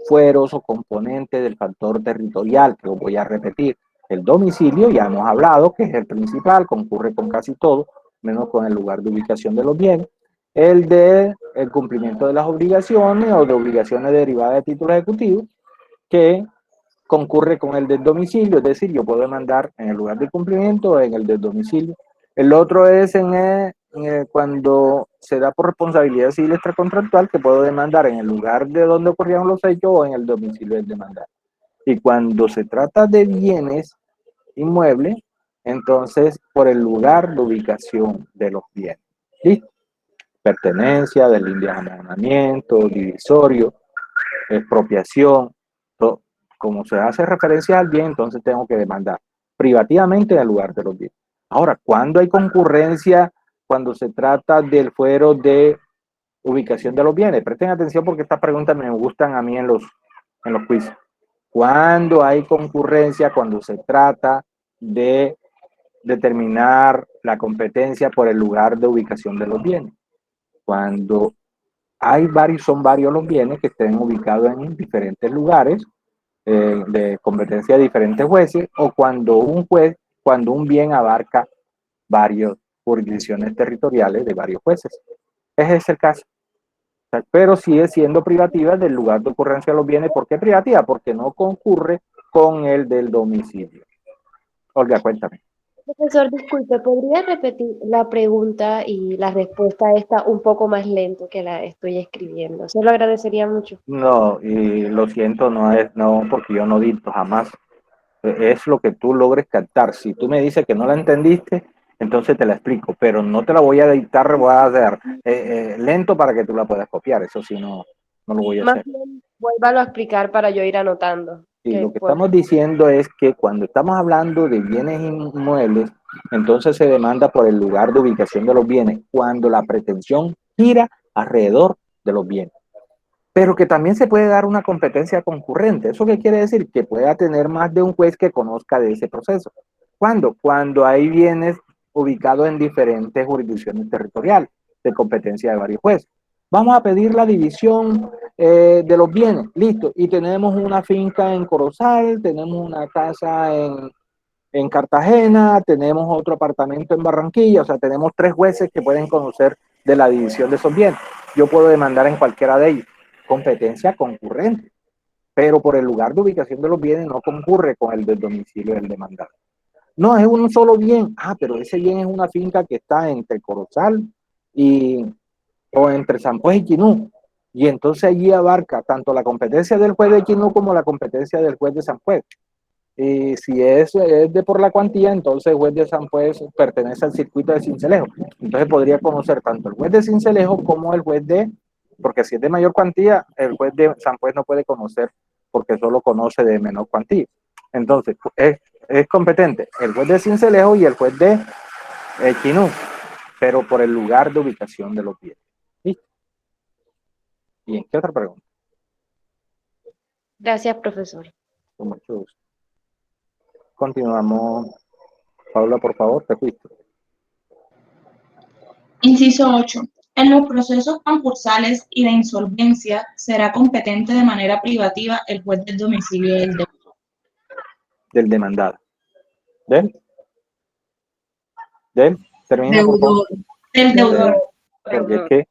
fueros o componentes del factor territorial, que lo voy a repetir. El domicilio, ya hemos hablado, que es el principal, concurre con casi todo, menos con el lugar de ubicación de los bienes. El de el cumplimiento de las obligaciones o de obligaciones derivadas de título ejecutivo, que concurre con el del domicilio, es decir, yo puedo demandar en el lugar de cumplimiento o en el del domicilio. El otro es cuando se da por responsabilidad civil extracontractual, que puedo demandar en el lugar de donde ocurrieron los hechos o en el domicilio del demandado. Y cuando se trata de bienes inmuebles, entonces por el lugar de ubicación de los bienes. ¿Listo? Pertenencia, deslinde de amojonamiento, divisorio, expropiación, todo. Como se hace referencia al bien, entonces tengo que demandar privativamente en el lugar de los bienes. Ahora, cuando hay concurrencia, cuando se trata del fuero de ubicación de los bienes, presten atención porque estas preguntas me gustan a mí en los quizzes. Cuando hay concurrencia, cuando se trata de determinar la competencia por el lugar de ubicación de los bienes. Cuando son varios los bienes que estén ubicados en diferentes lugares, de competencia de diferentes jueces, o cuando un bien abarca varias jurisdicciones territoriales de varios jueces. Ese es el caso. Pero sigue siendo privativa del lugar de ocurrencia de los bienes. ¿Por qué privativa? Porque no concurre con el del domicilio. Olga, cuéntame. Profesor, disculpe, ¿podría repetir la pregunta y la respuesta esta un poco más lento que la estoy escribiendo? Se lo agradecería mucho. No, y lo siento, no, porque yo no dicto jamás. Es lo que tú logres captar. Si tú me dices que no la entendiste, entonces te la explico, pero no te la voy a dictar, voy a hacer lento para que tú la puedas copiar. Eso sí, no lo voy a hacer. Más bien, vuélvalo a explicar para yo ir anotando. Y lo que estamos diciendo es que cuando estamos hablando de bienes inmuebles, entonces se demanda por el lugar de ubicación de los bienes, cuando la pretensión gira alrededor de los bienes. Pero que también se puede dar una competencia concurrente. ¿Eso qué quiere decir? Que pueda tener más de un juez que conozca de ese proceso. ¿Cuándo? Cuando hay bienes ubicados en diferentes jurisdicciones territoriales de competencia de varios jueces. Vamos a pedir la división de los bienes, listo. Y tenemos una finca en Corozal, tenemos una casa en Cartagena, tenemos otro apartamento en Barranquilla, o sea, tenemos 3 jueces que pueden conocer de la división de esos bienes. Yo puedo demandar en cualquiera de ellos. Competencia concurrente, pero por el lugar de ubicación de los bienes no concurre con el del domicilio del demandado. No, es un solo bien. Pero ese bien es una finca que está entre Corozal o entre San Juez y Quinú. Y entonces allí abarca tanto la competencia del juez de Quinú como la competencia del juez de San Juez. Y si es de por la cuantía, entonces el juez de San Juez pertenece al circuito de Sincelejo. Entonces podría conocer tanto el juez de Sincelejo como el juez de, porque si es de mayor cuantía, el juez de San Juez no puede conocer porque solo conoce de menor cuantía. Entonces es competente el juez de Sincelejo y el juez de Quinú, pero por el lugar de ubicación de los bienes. ¿Listo? Bien, ¿qué otra pregunta? Gracias, profesor. Con mucho gusto. Continuamos. Paula, por favor, te fuiste. Inciso 8. En los procesos concursales y de insolvencia será competente de manera privativa el juez del domicilio del deudor. Del demandado. Termina, por favor. Del deudor. Porque es que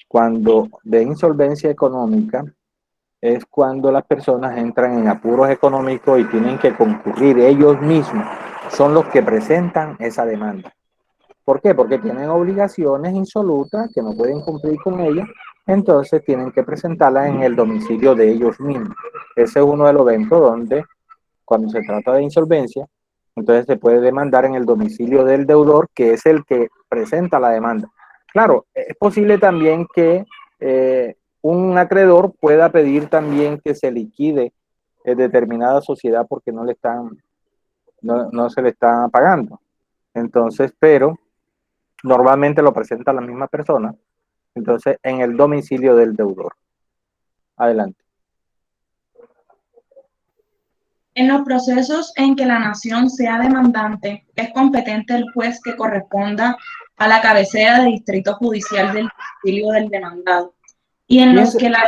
cuando de insolvencia económica es cuando las personas entran en apuros económicos y tienen que concurrir ellos mismos, son los que presentan esa demanda. ¿Por qué? Porque tienen obligaciones insolutas que no pueden cumplir con ellas, entonces tienen que presentarlas en el domicilio de ellos mismos. Ese es uno de los eventos donde, cuando se trata de insolvencia, entonces se puede demandar en el domicilio del deudor, que es el que presenta la demanda. Claro, es posible también que un acreedor pueda pedir también que se liquide determinada sociedad porque no se le está pagando. Entonces, pero normalmente lo presenta la misma persona, entonces en el domicilio del deudor. Adelante. En los procesos en que la nación sea demandante, es competente el juez que corresponda a la cabecera de distrito judicial del domicilio del demandado. Y en los que la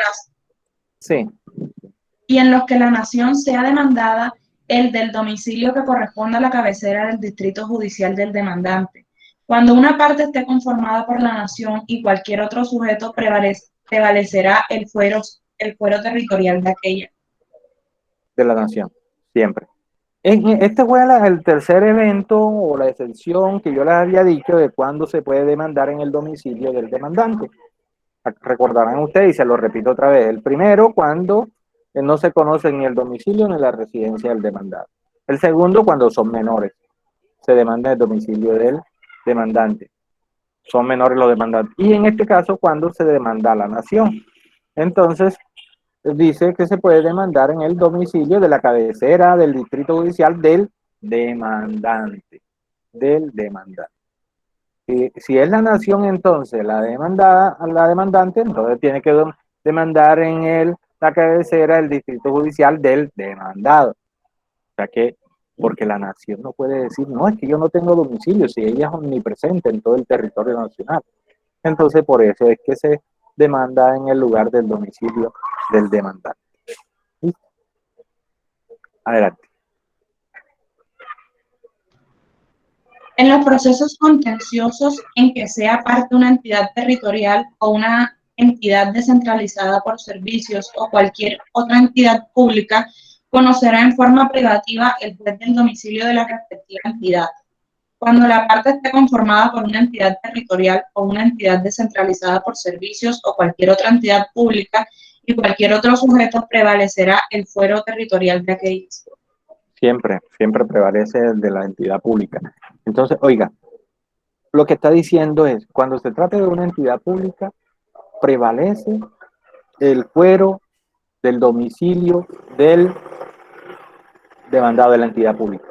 nación sea demandada, el del domicilio que corresponda a la cabecera del distrito judicial del demandante. Cuando una parte esté conformada por la nación y cualquier otro sujeto, prevalecerá el fuero territorial de aquella. De la nación, siempre. Este fue el tercer evento o la excepción que yo les había dicho de cuándo se puede demandar en el domicilio del demandante. Recordarán ustedes, y se lo repito otra vez, el primero cuando no se conoce ni el domicilio ni la residencia del demandado. El segundo cuando son menores, se demanda el domicilio del demandante. Son menores los demandantes. Y en este caso cuando se demanda a la nación. Entonces, dice que se puede demandar en el domicilio de la cabecera del distrito judicial del demandante. Si es la nación, entonces la demandante, entonces tiene que demandar en la cabecera del distrito judicial del demandado. O sea que, porque la nación no puede decir, no, es que yo no tengo domicilio, si ella es omnipresente en todo el territorio nacional. Entonces, por eso es que se demanda en el lugar del domicilio del demandante. ¿Listo? Adelante. En los procesos contenciosos en que sea parte una entidad territorial o una entidad descentralizada por servicios o cualquier otra entidad pública, conocerá en forma privativa el juez del domicilio de la respectiva entidad. Cuando la parte esté conformada por una entidad territorial o una entidad descentralizada por servicios o cualquier otra entidad pública y cualquier otro sujeto, prevalecerá el fuero territorial de aquellos. Siempre prevalece el de la entidad pública. Entonces, oiga, lo que está diciendo es, cuando se trata de una entidad pública, prevalece el fuero del domicilio del demandado de la entidad pública.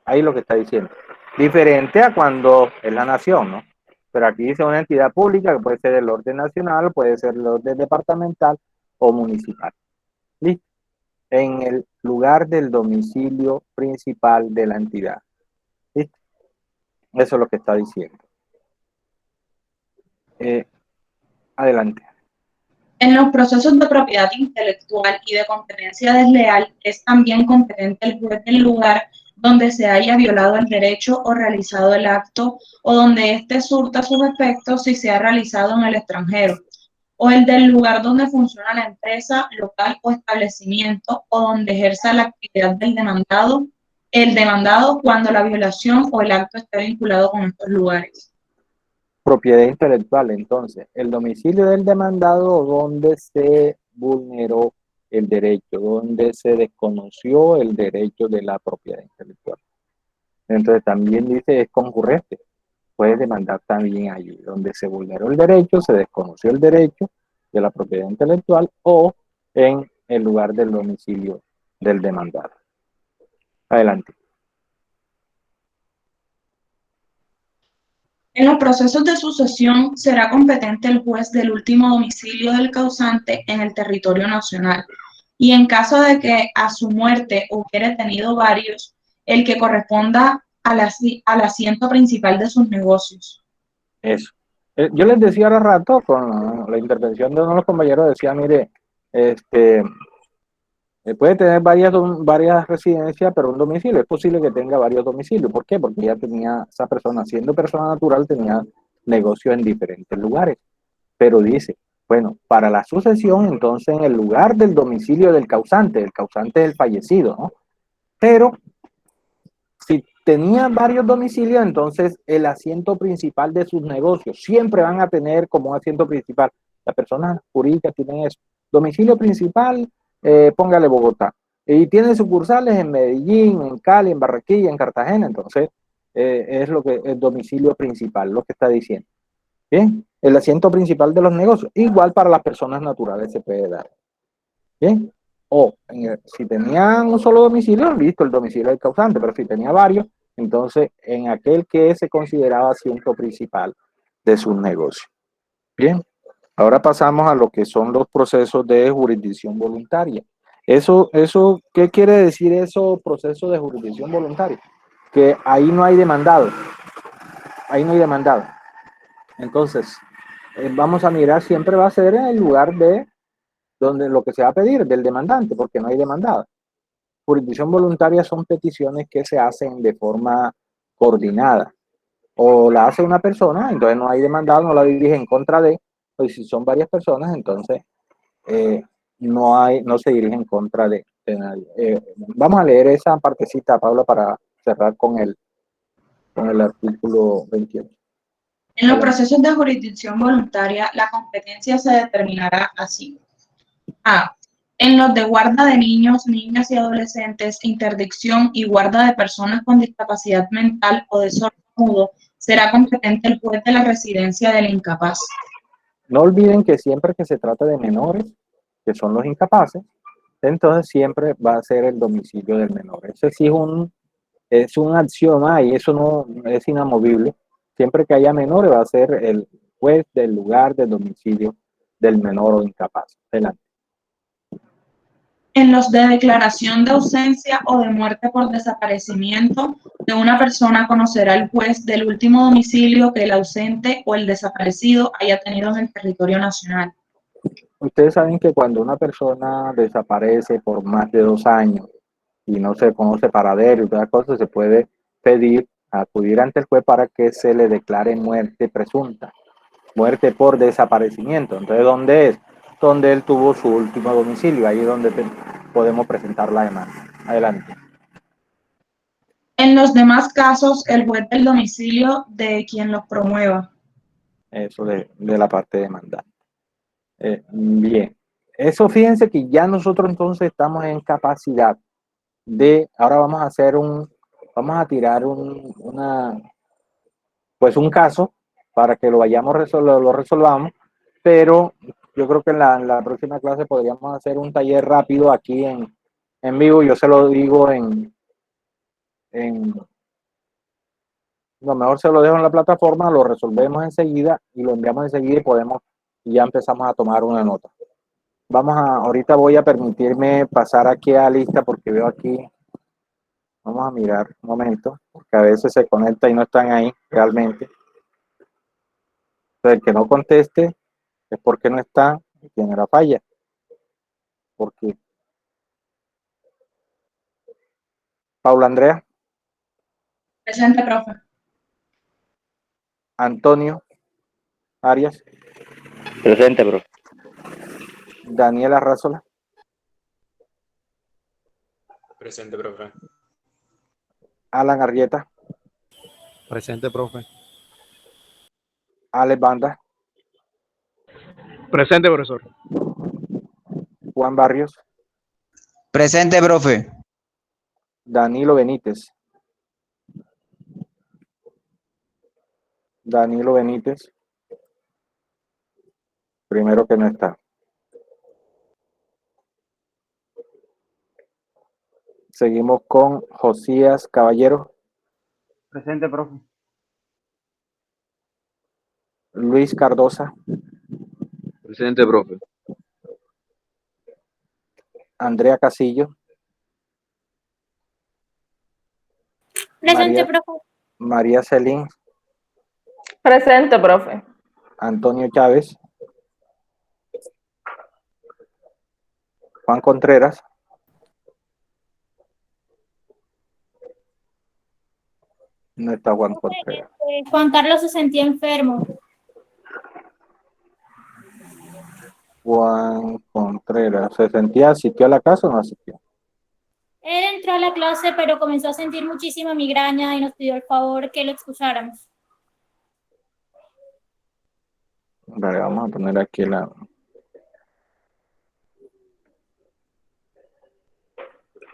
Ahí lo que está diciendo. Diferente a cuando es la nación, ¿no? Pero aquí dice una entidad pública que puede ser del orden nacional, puede ser del orden departamental o municipal. ¿Listo? En el lugar del domicilio principal de la entidad. ¿Listo? Eso es lo que está diciendo. Adelante. En los procesos de propiedad intelectual y de competencia desleal, es también competente el juez del lugar donde se haya violado el derecho o realizado el acto, o donde éste surta sus efectos si se ha realizado en el extranjero, o el del lugar donde funciona la empresa, local o establecimiento, o donde ejerza la actividad del demandado, el demandado cuando la violación o el acto esté vinculado con estos lugares. Propiedad intelectual, entonces, el domicilio del demandado donde se vulneró el derecho, donde se desconoció el derecho de la propiedad intelectual. Entonces también dice es concurrente, puedes demandar también allí, donde se vulneró el derecho, se desconoció el derecho de la propiedad intelectual o en el lugar del domicilio del demandado. Adelante. En los procesos de sucesión será competente el juez del último domicilio del causante en el territorio nacional y en caso de que a su muerte hubiere tenido varios, el que corresponda al asiento principal de sus negocios. Eso. Yo les decía hace rato, con la intervención de uno de los compañeros, decía, mire, puede tener varias residencias, pero un domicilio. Es posible que tenga varios domicilios. ¿Por qué? Porque ya tenía, esa persona, siendo persona natural, tenía negocio en diferentes lugares. Pero dice, bueno, para la sucesión, entonces en el lugar del domicilio del causante es el fallecido, ¿no? Pero si tenía varios domicilios, entonces el asiento principal de sus negocios siempre van a tener como un asiento principal. Las personas jurídicas tienen eso. Domicilio principal, póngale Bogotá. Y tiene sucursales en Medellín, en Cali, en Barranquilla, en Cartagena. Entonces, es lo que el domicilio principal, lo que está diciendo. Bien, el asiento principal de los negocios. Igual para las personas naturales se puede dar. Bien. O si tenían un solo domicilio, listo, el domicilio del causante, pero si tenía varios, entonces en aquel que se consideraba asiento principal de sus negocios. Bien, ahora pasamos a lo que son los procesos de jurisdicción voluntaria. ¿Qué quiere decir eso, proceso de jurisdicción voluntaria? Que ahí no hay demandado. Ahí no hay demandado. Entonces, vamos a mirar, siempre va a ser en el lugar de donde lo que se va a pedir del demandante, porque no hay demandado. Jurisdicción voluntaria son peticiones que se hacen de forma coordinada. O la hace una persona, entonces no hay demandado, no la dirige en contra de, o si son varias personas, entonces no se dirige en contra de nadie. Vamos a leer esa partecita, Paula, para cerrar con el artículo 28. En los procesos de jurisdicción voluntaria, la competencia se determinará así. A. En los de guarda de niños, niñas y adolescentes, interdicción y guarda de personas con discapacidad mental o de sordo-mudo, será competente el juez de la residencia del incapaz. No olviden que siempre que se trata de menores, que son los incapaces, entonces siempre va a ser el domicilio del menor. Ese sí es un axioma y eso no es inamovible. Siempre que haya menores va a ser el juez del lugar del domicilio del menor o incapaz. Adelante. En los de declaración de ausencia o de muerte por desaparecimiento de una persona, conocerá el juez del último domicilio que el ausente o el desaparecido haya tenido en el territorio nacional. Ustedes saben que cuando una persona desaparece por más de 2 años y no se conoce paradero y todas las cosas, se puede pedir, acudir ante el juez para que se le declare muerte presunta, muerte por desaparecimiento. Entonces, ¿dónde es? Donde él tuvo su último domicilio, ahí es donde podemos presentar la demanda. Adelante. En los demás casos, el juez del domicilio de quien los promueva. Eso de la parte demandante. Bien. Eso, fíjense que ya nosotros entonces estamos en capacidad de, ahora vamos a tirar un caso para que lo resolvamos, pero yo creo que en la próxima clase podríamos hacer un taller rápido aquí en vivo. Yo se lo digo lo mejor se lo dejo en la plataforma, lo resolvemos enseguida y lo enviamos enseguida y ya empezamos a tomar una nota. Ahorita voy a permitirme pasar aquí a lista porque veo aquí, vamos a mirar un momento, porque a veces se conecta y no están ahí realmente. Entonces, el que no conteste es porque no está y tiene la falla. Porque Paula Andrea. Presente, profe. Antonio Arias. Presente, profe. Daniela Rázola. Presente, profe. Alan Arrieta. Presente, profe. Alex Banda. Presente, profesor. Juan Barrios. Presente, profe. Danilo Benítez. Danilo Benítez. Primero que no está. Seguimos con Josías Caballero. Presente, profe. Luis Cardosa. Presente, profe. Andrea Casillo. Presente, María, profe. María Celín. Presente, profe. Antonio Chávez. Juan Contreras. No está Juan Contreras. Juan Carlos se sentía enfermo. Juan Contreras. ¿Se sentía, asistió a la casa o no asistió? Él entró a la clase, pero comenzó a sentir muchísima migraña y nos pidió el favor que lo excusáramos. Vale, vamos a poner aquí la...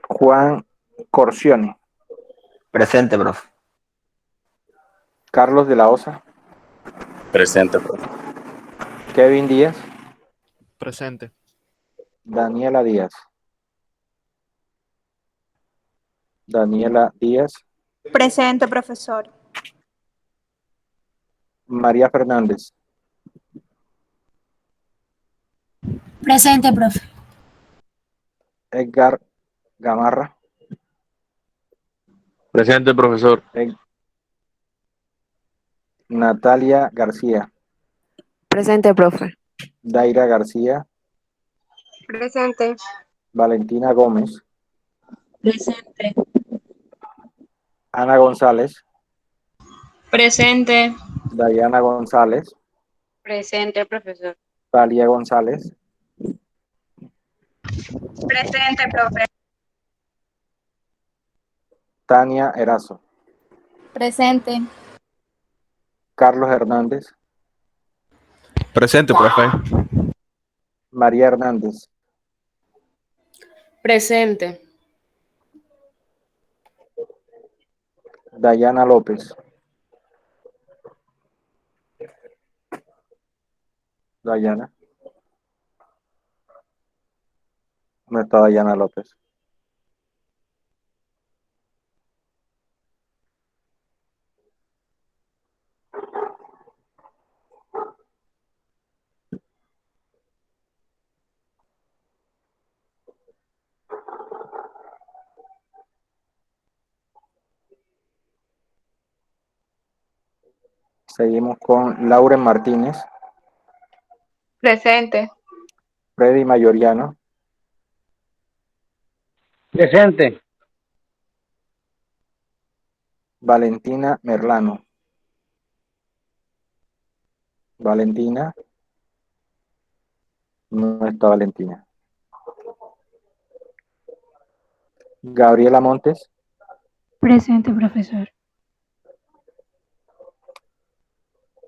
Juan Corcioni. Presente, profe. Carlos de la Osa. Presente, profe. Kevin Díaz. Presente. Daniela Díaz. Daniela Díaz. Presente, profesor. María Fernández. Presente, profe. Edgar Gamarra. Presente, profesor. Natalia García. Presente, profe. Daira García. Presente. Valentina Gómez. Presente. Ana González. Presente. Dayana González. Presente, profesor. Talia González. Presente, profe. Tania Erazo. Presente. Carlos Hernández. Presente, profe. María Hernández. Presente. Dayana López. Dayana. No está Dayana López. Seguimos con Lauren Martínez. Presente. Freddy Mayoriano. Presente. Valentina Merlano. Valentina. No está Valentina. Gabriela Montes. Presente, profesor.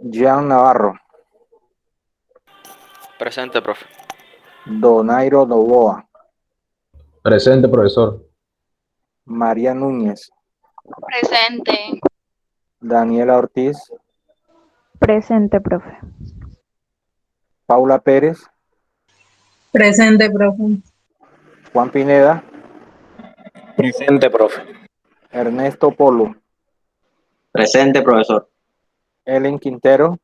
Jean Navarro. Presente, profe. Donairo Novoa. Presente, profesor. María Núñez. Presente. Daniela Ortiz. Presente, profe. Paula Pérez. Presente, profe. Juan Pineda. Presente, profe. Ernesto Polo. Presente, profesor. Ellen Quintero.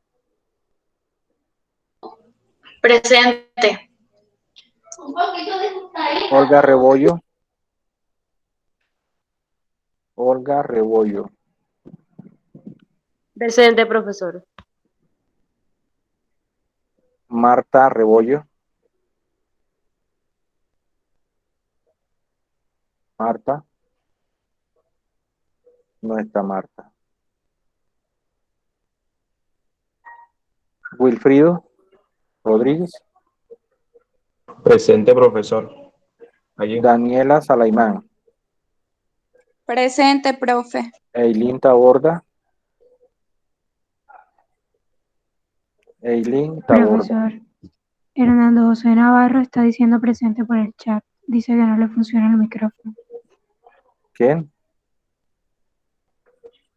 Presente. Olga Rebollo. Olga Rebollo. Presente, profesor. Marta Rebollo. Marta. No está Marta. Wilfrido Rodríguez. Presente, profesor. Allí. Daniela Salaimán. Presente, profe. Eileen Taborda. Eileen Taborda. Profesor. Hernando José Navarro está diciendo presente por el chat. dice que no le funciona el micrófono. ¿Quién?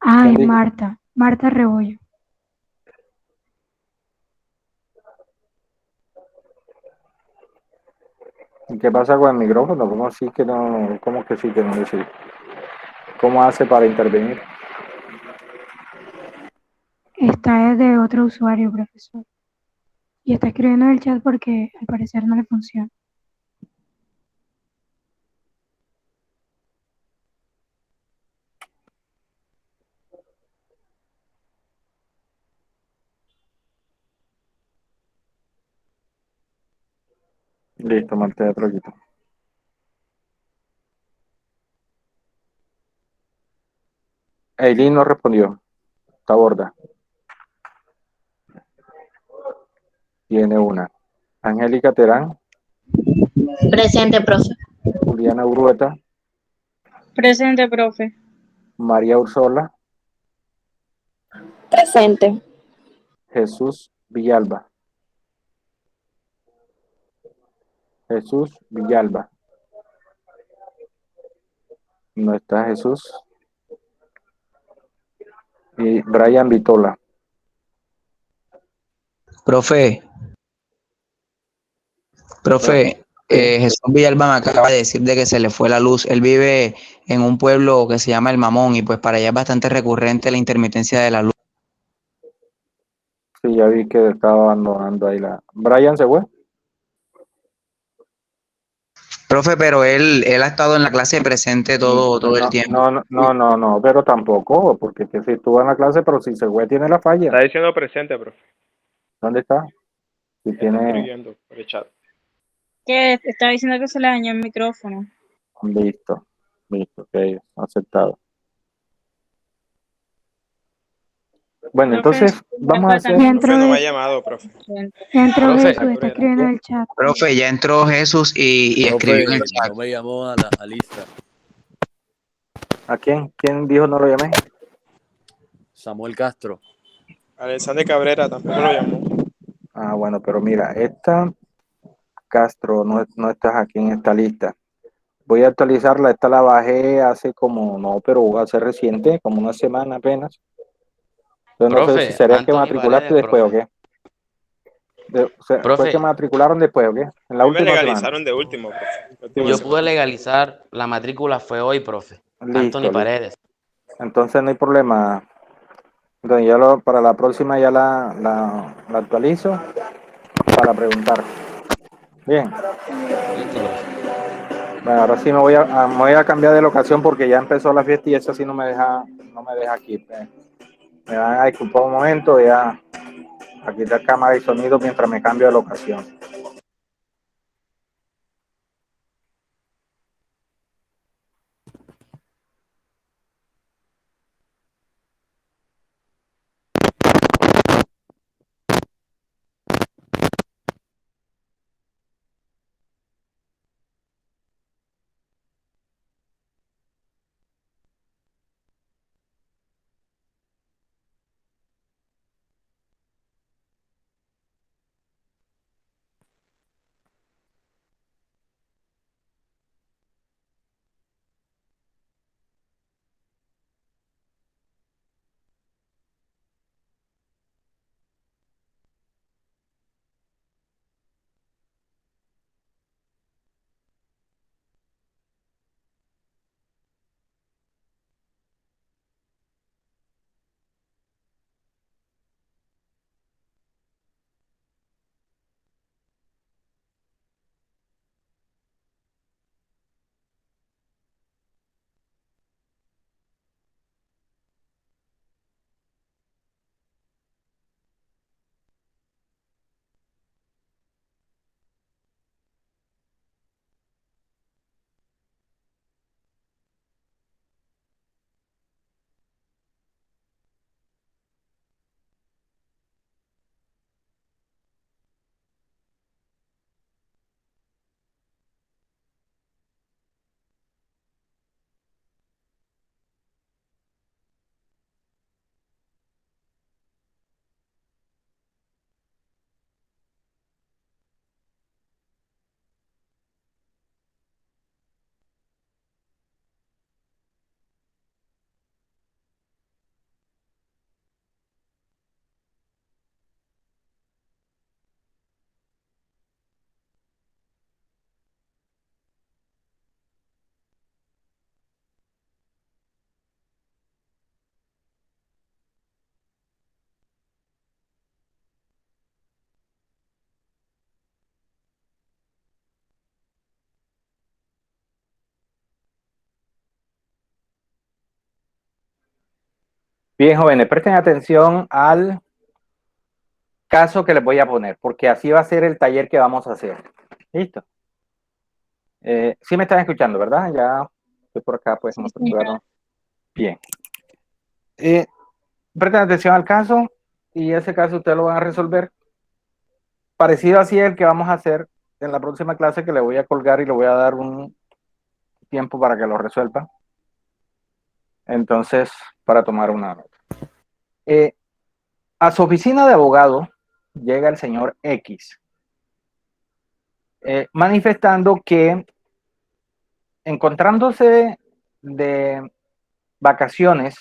Ay, ¿Quién dijo? Marta Rebollo. ¿Y qué pasa con el micrófono? ¿Cómo así que no? ¿Cómo que sí que no dice? ¿Cómo hace para intervenir? Esta es de otro usuario, profesor. Y está escribiendo en el chat porque al parecer no le funciona. Listo, Marta, ya te lo quito. Eileen no respondió. Está borda. Tiene una. Angélica Terán, Presente, profe. Juliana Urueta, Presente, profe. María Ursola, Presente. Jesús Villalba. Jesús Villalba. No está Jesús. Y Brian Vitola. Profe, Jesús Villalba me acaba de decir de que se le fue la luz. Él vive en un pueblo que se llama El Mamón y pues para allá es bastante recurrente la intermitencia de la luz. Sí, ya vi que estaba abandonando ahí la. Brian se fue. Profe, pero él ha estado en la clase presente todo el tiempo. No, pero tampoco, porque que si estuvo en la clase, pero si se fue tiene la falla. Está diciendo presente, profe. ¿Dónde está? Si Está tiene. escribiendo por el chat. Que está diciendo que se le dañó el micrófono. Listo, ok, aceptado. Bueno, Profe, entonces vamos a hacer. El profe no me ha llamado, profe. Ya entró Profe, Jesús, está escribiendo en el chat. Profe, ya entró Jesús y escribió en el chat. No me llamó a la lista. ¿A quién? ¿Quién dijo no lo llamé? Samuel Castro. Alexander Cabrera tampoco lo llamó. Ah, bueno, pero mira, esta Castro no estás aquí en esta lista. Voy a actualizarla, esta la bajé hace como, no, pero hace reciente, como una semana apenas. Entonces no sé si Profe, sería que Anthony matriculaste Paredes, después o profe. qué. ¿Fue que Profe, matricularon después o qué? En la A mí me última semana. legalizaron de último, profe. La última yo semana. pude legalizar, la matrícula fue hoy, profe. Anthony Listo. Paredes. Entonces no hay problema. Entonces para la próxima ya la actualizo para preguntar. Bien. Listo, profe. Bueno, ahora sí me voy a cambiar de locación porque ya empezó la fiesta y eso sí no me deja aquí. Me van a disculpar un momento, ya a quitar cámara y sonido mientras me cambio de locación. Bien, jóvenes, presten atención al caso que les voy a poner, porque así va a ser el taller que vamos a hacer. ¿Listo? Sí me están escuchando, ¿verdad? Ya estoy por acá, pues. Bien. Presten atención al caso y ese caso ustedes lo van a resolver. Parecido así el que vamos a hacer en la próxima clase, que le voy a colgar y le voy a dar un tiempo para que lo resuelvan. Entonces, para tomar una nota. A su oficina de abogado llega el señor X, manifestando que encontrándose de vacaciones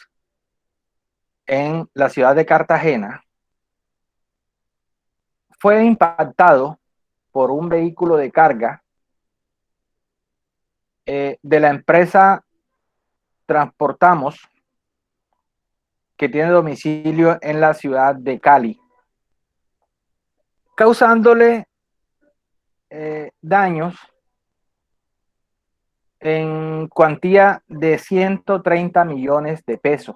en la ciudad de Cartagena, fue impactado por un vehículo de carga de la empresa Transportamos, que tiene domicilio en la ciudad de Cali, causándole daños en cuantía de 130 millones de pesos.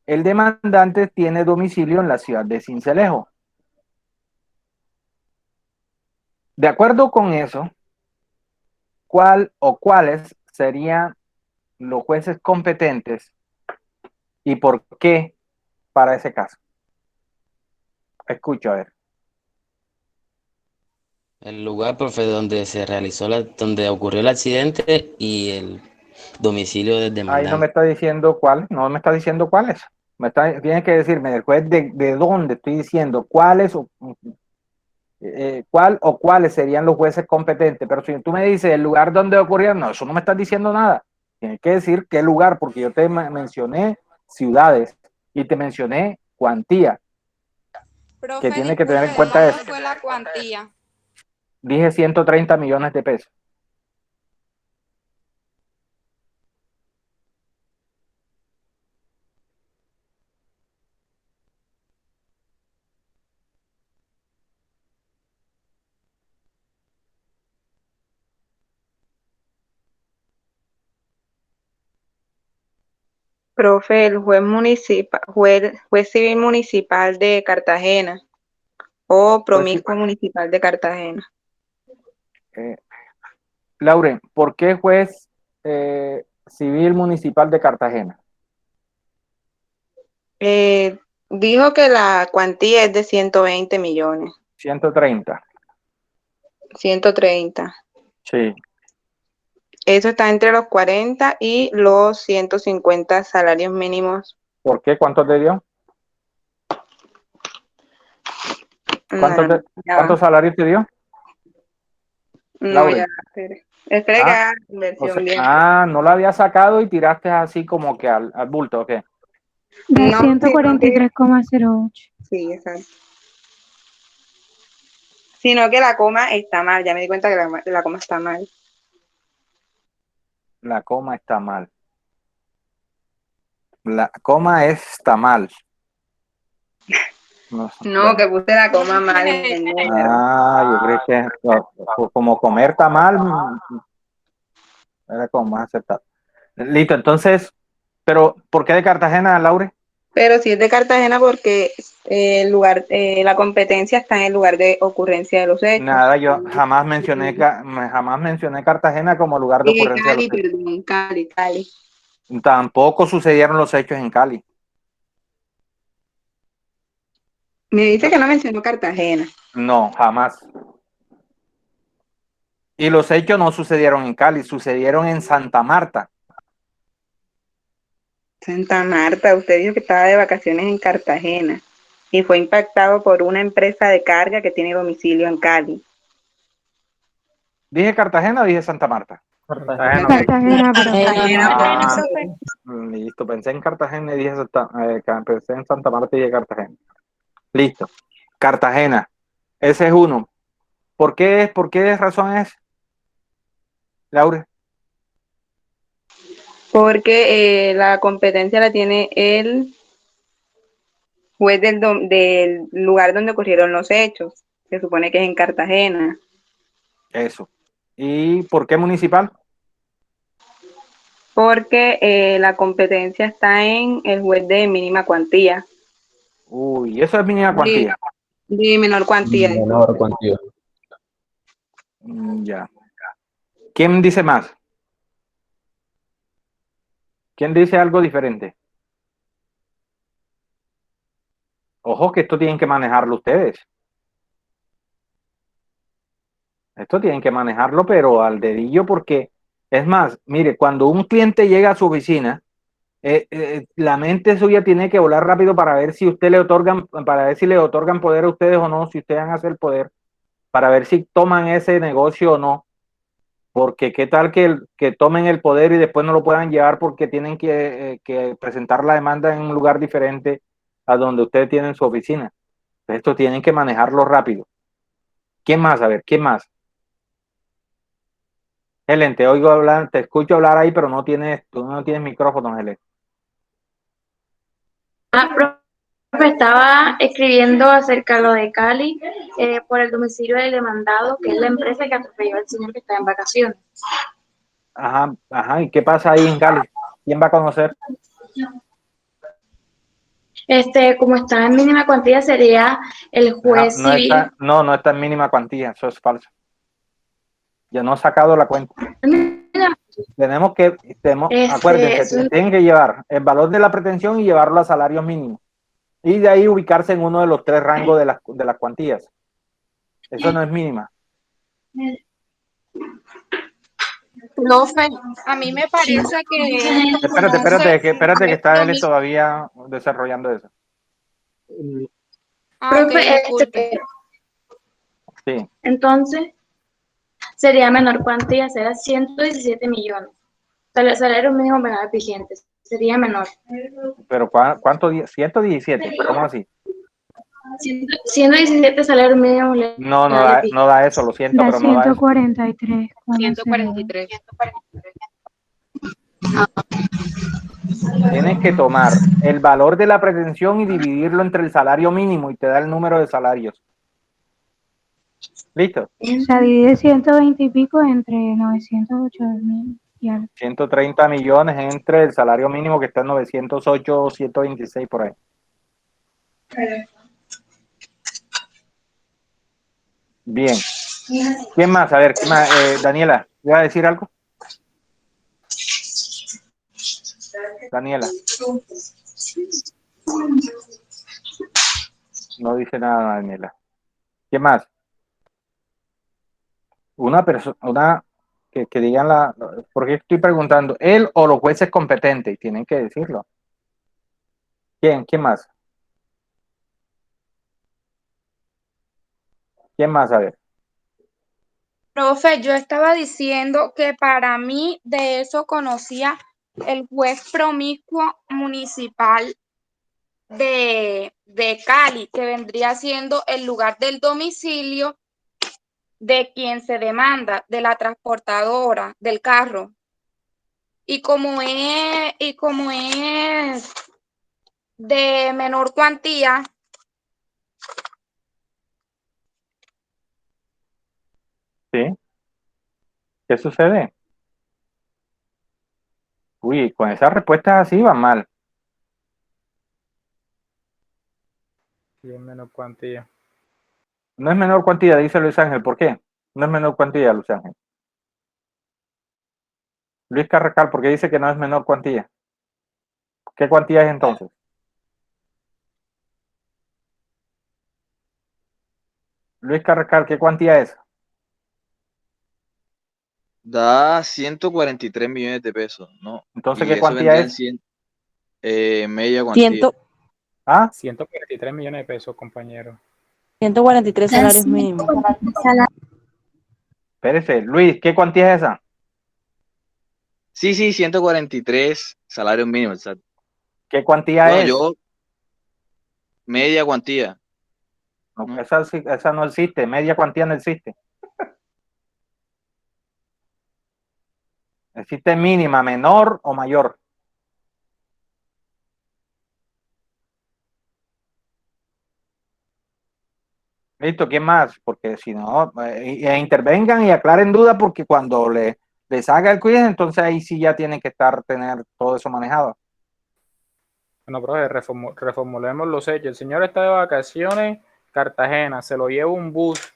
El demandante tiene domicilio en la ciudad de Sincelejo. De acuerdo con eso, ¿cuál o cuáles serían los jueces competentes y por qué para ese caso? Escucho, a ver. El lugar, profe, donde se realizó donde ocurrió el accidente y el domicilio del Ahí no demandante. me está diciendo cuál, no me está diciendo cuáles. Tiene que decirme el juez de dónde estoy diciendo cuáles cuál o cuáles serían los jueces competentes. Pero si tú me dices el lugar donde ocurrió, no, eso no me estás diciendo nada. Tienes que decir qué lugar, porque yo te mencioné ciudades y te mencioné cuantía. Profe, Que tiene que tener en cuenta eso. fue la cuantía? Dije 130 millones de pesos. Profe, el juez civil municipal de Cartagena o promiscuo municipal de Cartagena. Lauren, ¿por qué juez civil municipal de Cartagena? Dijo que la cuantía es de 120 millones. 130. 130. Sí. Eso está entre los 40 y los 150 salarios mínimos. ¿Por qué? ¿Cuánto te dio? ¿Cuántos salarios te dio? No, ya, espere que haga la inversión bien. No la había sacado y tiraste así como que al bulto, ¿o qué? De 143,08. Sí, exacto. Sino que la coma está mal, ya me di cuenta que la coma está mal. La coma está mal. La coma está mal. No, que puse la coma mal en el número. Yo creo que como comer está mal, era como más aceptado. Listo, entonces, pero ¿por qué de Cartagena, Laure? Pero sí es de Cartagena porque el lugar, la competencia está en el lugar de ocurrencia de los hechos. Nada, yo jamás mencioné Cartagena como lugar de ocurrencia Cali, de los hechos. perdón, Cali. Tampoco sucedieron los hechos en Cali. Me dice que no mencionó Cartagena. No, jamás. Y los hechos no sucedieron en Cali, sucedieron en Santa Marta. Santa Marta, usted dijo que estaba de vacaciones en Cartagena y fue impactado por una empresa de carga que tiene domicilio en Cali. ¿Dije Cartagena o dije Santa Marta? Cartagena, Listo, pensé en Cartagena y dije pensé en Santa Marta y dije Cartagena. Listo. Cartagena. Ese es uno. ¿Por qué razón es, Laura? Porque la competencia la tiene el juez del lugar donde ocurrieron los hechos. Se supone que es en Cartagena. Eso. ¿Y por qué municipal? porque la competencia está en el juez de mínima cuantía. Uy, eso es mínima cuantía. De menor cuantía. Menor cuantía. Ya. ¿Quién dice más? ¿Quién dice algo diferente? Ojo que esto tienen que manejarlo ustedes. Esto tienen que manejarlo, pero al dedillo, porque es más, mire, cuando un cliente llega a su oficina, la mente suya tiene que volar rápido para ver si usted le otorgan, para ver si le otorgan poder a ustedes o no, si ustedes van a hacer poder, para ver si toman ese negocio o no. Porque qué tal que tomen el poder y después no lo puedan llevar porque tienen que presentar la demanda en un lugar diferente a donde ustedes tienen su oficina. Esto tienen que manejarlo rápido. ¿Quién más? A ver, ¿quién más? Helen, te oigo hablar, te escucho hablar ahí, pero tú no tienes micrófono, Helen. Profe, estaba escribiendo acerca de lo de Cali por el domicilio del demandado, que es la empresa que atropelló al señor que está en vacaciones. Ajá, ajá. ¿Y qué pasa ahí en Cali? ¿Quién va a conocer? Como está en mínima cuantía, sería el juez civil. No está en mínima cuantía, eso es falso. Ya no he sacado la cuenta. Acuérdense, tienen que llevar el valor de la pretensión y llevarlo a salario mínimo. Y de ahí ubicarse en uno de los 3 rangos de las cuantías. Eso no es mínima. Profe, a mí me parece que... Espérate, que está él todavía desarrollando eso. Profe, sí. Entonces, sería menor cuantía, será 117 millones. El salario mínimo legal vigente sería menor. ¿Pero cuánto? 117, ¿cómo así? 117 salario mínimo legal. No da eso, lo siento, pero no da eso. 143. 143. Tienes que tomar el valor de la pretensión y dividirlo entre el salario mínimo y te da el número de salarios. ¿Listo? O sea, divide 120 y pico entre 908.000 y algo. 130 millones entre el salario mínimo que está en 908, 126 por ahí. Bien. ¿Quién más? A ver, ¿quién más? Daniela, ¿iba a decir algo? Daniela. No dice nada, Daniela. ¿Quién más? Una persona que digan porque estoy preguntando, él o los jueces competentes, tienen que decirlo. ¿Quién más? ¿Quién más? A ver. Profe, yo estaba diciendo que para mí de eso conocía el juez promiscuo municipal de Cali, que vendría siendo el lugar del domicilio de quien se demanda, de la transportadora del carro. Y como es de menor cuantía, ¿Sí? ¿Qué sucede? Uy, con esas respuestas así van mal. Sí, es menor cuantía. No es menor cuantía, dice Luis Ángel. ¿Por qué? No es menor cuantía, Luis Ángel. Luis Carracal, ¿por qué dice que no es menor cuantía? ¿Qué cuantía es entonces? Luis Carracal, ¿qué cuantía es? Da 143 millones de pesos, ¿no? Entonces, Y ¿qué eso cuantía vendrían es? Media cuantía. 143 millones de pesos, compañero. 143 salarios mínimos. Espérese, Luis, ¿qué cuantía es esa? Sí, 143 salarios mínimos, exacto. ¿Qué cuantía es? Media cuantía. No, esa no existe, media cuantía no existe. Existe mínima, menor o mayor. Listo, ¿quién más? Porque si no, intervengan y aclaren dudas porque cuando le le saca el quiz, entonces ahí sí ya tiene que tener todo eso manejado. Bueno, profe, reformulemos los hechos. El señor está de vacaciones, Cartagena, se lo lleva un bus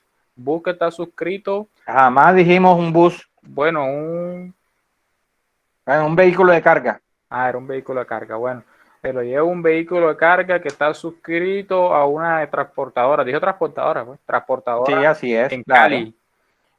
que está suscrito. Jamás dijimos un bus. Bueno, un vehículo de carga. Ah, era un vehículo de carga, bueno. Pero lleva un vehículo de carga que está suscrito a una transportadora. Dijo transportadora, pues. Transportadora. Sí, así es. En claro. Cali.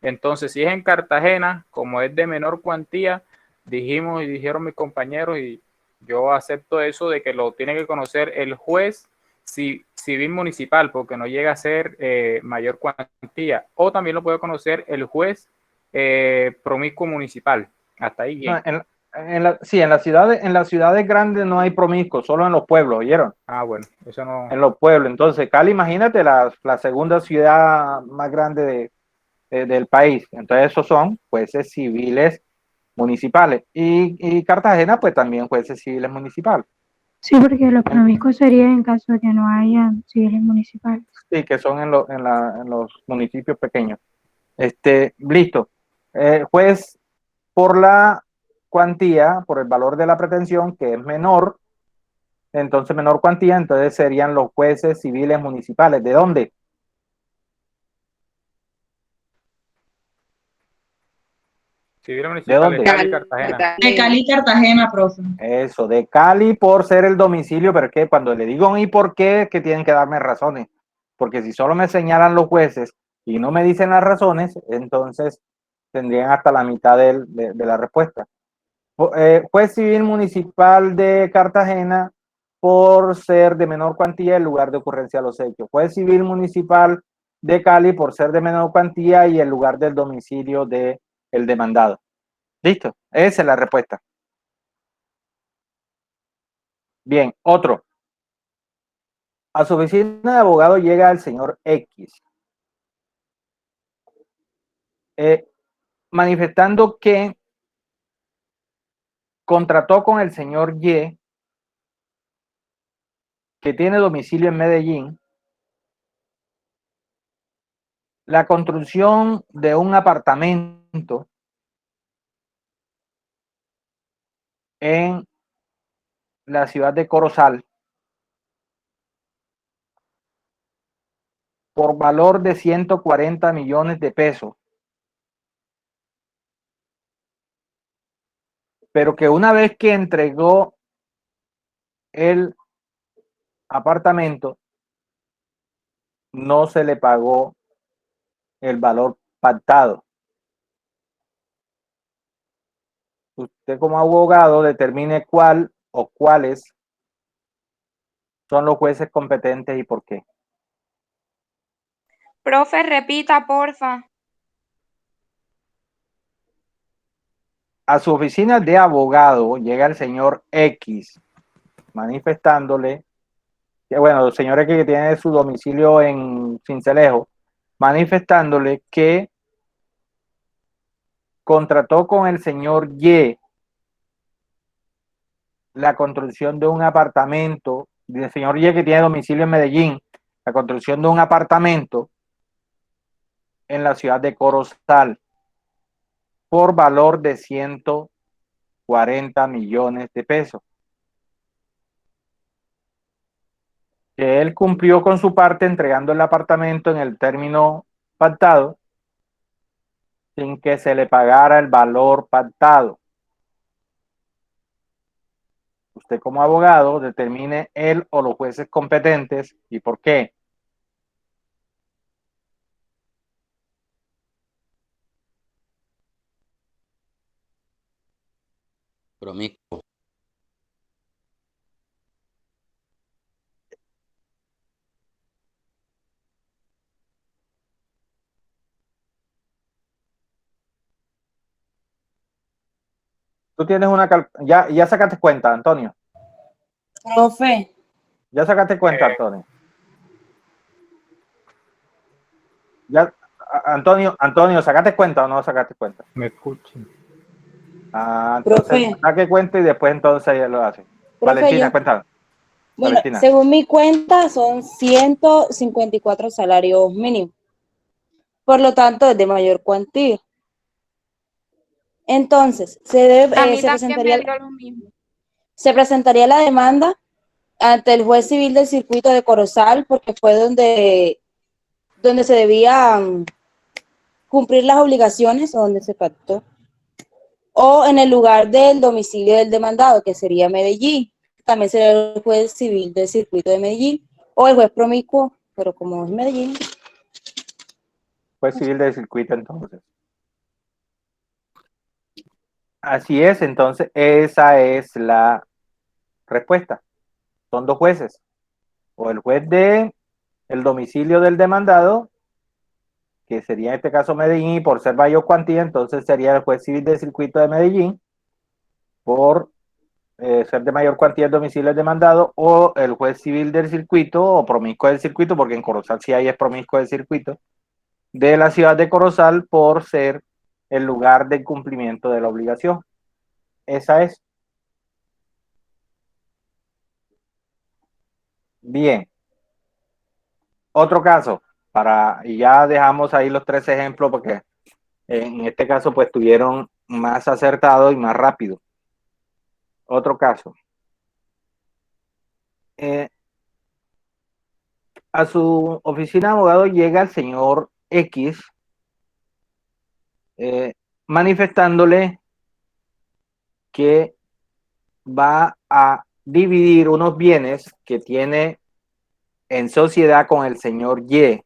Entonces, si es en Cartagena, como es de menor cuantía, dijeron mis compañeros, y yo acepto eso, de que lo tiene que conocer el juez civil municipal, porque no llega a ser mayor cuantía. O también lo puede conocer el juez promiscuo municipal. Hasta ahí bien. No, en las ciudades grandes no hay promiscuos, solo en los pueblos, ¿oyeron? Ah, bueno, eso no. En los pueblos. Entonces, Cali, imagínate, la segunda ciudad más grande del país. Entonces, esos son jueces civiles municipales. Y Cartagena, pues también jueces civiles municipales. Sí, porque los promiscuos serían en caso de que no haya civiles municipales. Sí, que son en los municipios pequeños. Listo. Juez por la cuantía, por el valor de la pretensión, que es menor, entonces menor cuantía, entonces serían los jueces civiles municipales. ¿De dónde? Civiles municipales ¿De Cali, Cartagena. De Cali, Cartagena, profe. Eso, de Cali por ser el domicilio, pero es que cuando le digo ¿y por qué? Es que tienen que darme razones, porque si solo me señalan los jueces y no me dicen las razones, entonces tendrían hasta la mitad de la respuesta. Juez civil municipal de Cartagena por ser de menor cuantía el lugar de ocurrencia de los hechos. Juez civil municipal de Cali por ser de menor cuantía y el lugar del domicilio del demandado. ¿Listo? Esa es la respuesta. Bien, otro. A su oficina de abogado llega el señor X, manifestando que contrató con el señor Y, que tiene domicilio en Medellín, la construcción de un apartamento en la ciudad de Corozal por valor de 140 millones de pesos, pero que una vez que entregó el apartamento no se le pagó el valor pactado. Usted como abogado determine cuál o cuáles son los jueces competentes y por qué. Profe, repita, porfa. A su oficina de abogado llega el señor X manifestándole que, bueno, el señor X que tiene su domicilio en Sincelejo, manifestándole que contrató con el señor Y la construcción de un apartamento, del señor Y que tiene domicilio en Medellín, la construcción de un apartamento en la ciudad de Corozal por valor de 140 millones de pesos. Que él cumplió con su parte entregando el apartamento en el término pactado sin que se le pagara el valor pactado. Usted como abogado determine él o los jueces competentes y por qué. Promiscuo. Tú tienes una... Ya sacaste cuenta, Antonio. Profe. Ya sacaste cuenta, Antonio. Ya, Antonio, ¿sacaste cuenta o no sacaste cuenta? Me escuchen. Entonces, saque cuenta y después entonces ya lo hace. Profe, Valentina, cuéntame. Bueno, Valentina. según mi cuenta son 154 salarios mínimos. Por lo tanto, es de mayor cuantía. Entonces, A mí se también me dio lo mismo. se presentaría la demanda ante el juez civil del circuito de Corozal, porque fue donde se debían cumplir las obligaciones o donde se pactó, o en el lugar del domicilio del demandado, que sería Medellín. También sería el juez civil del circuito de Medellín, o el juez promiscuo, pero como es Medellín. Juez civil del circuito, entonces. Así es, entonces esa es la respuesta. Son dos jueces. O el juez de el domicilio del demandado, que sería en este caso Medellín, y por ser mayor cuantía, entonces sería el juez civil del circuito de Medellín, por ser de mayor cuantía el domicilio del demandado, o el juez civil del circuito, o promiscuo del circuito, porque en Corozal sí hay es promiscuo del circuito, de la ciudad de Corozal, por ser el lugar del cumplimiento de la obligación. Esa es. Bien. Otro caso, y ya dejamos ahí los tres ejemplos porque en este caso pues tuvieron más acertado y más rápido. Otro caso. A su oficina de abogado llega el señor X manifestándole que va a dividir unos bienes que tiene en sociedad con el señor Y.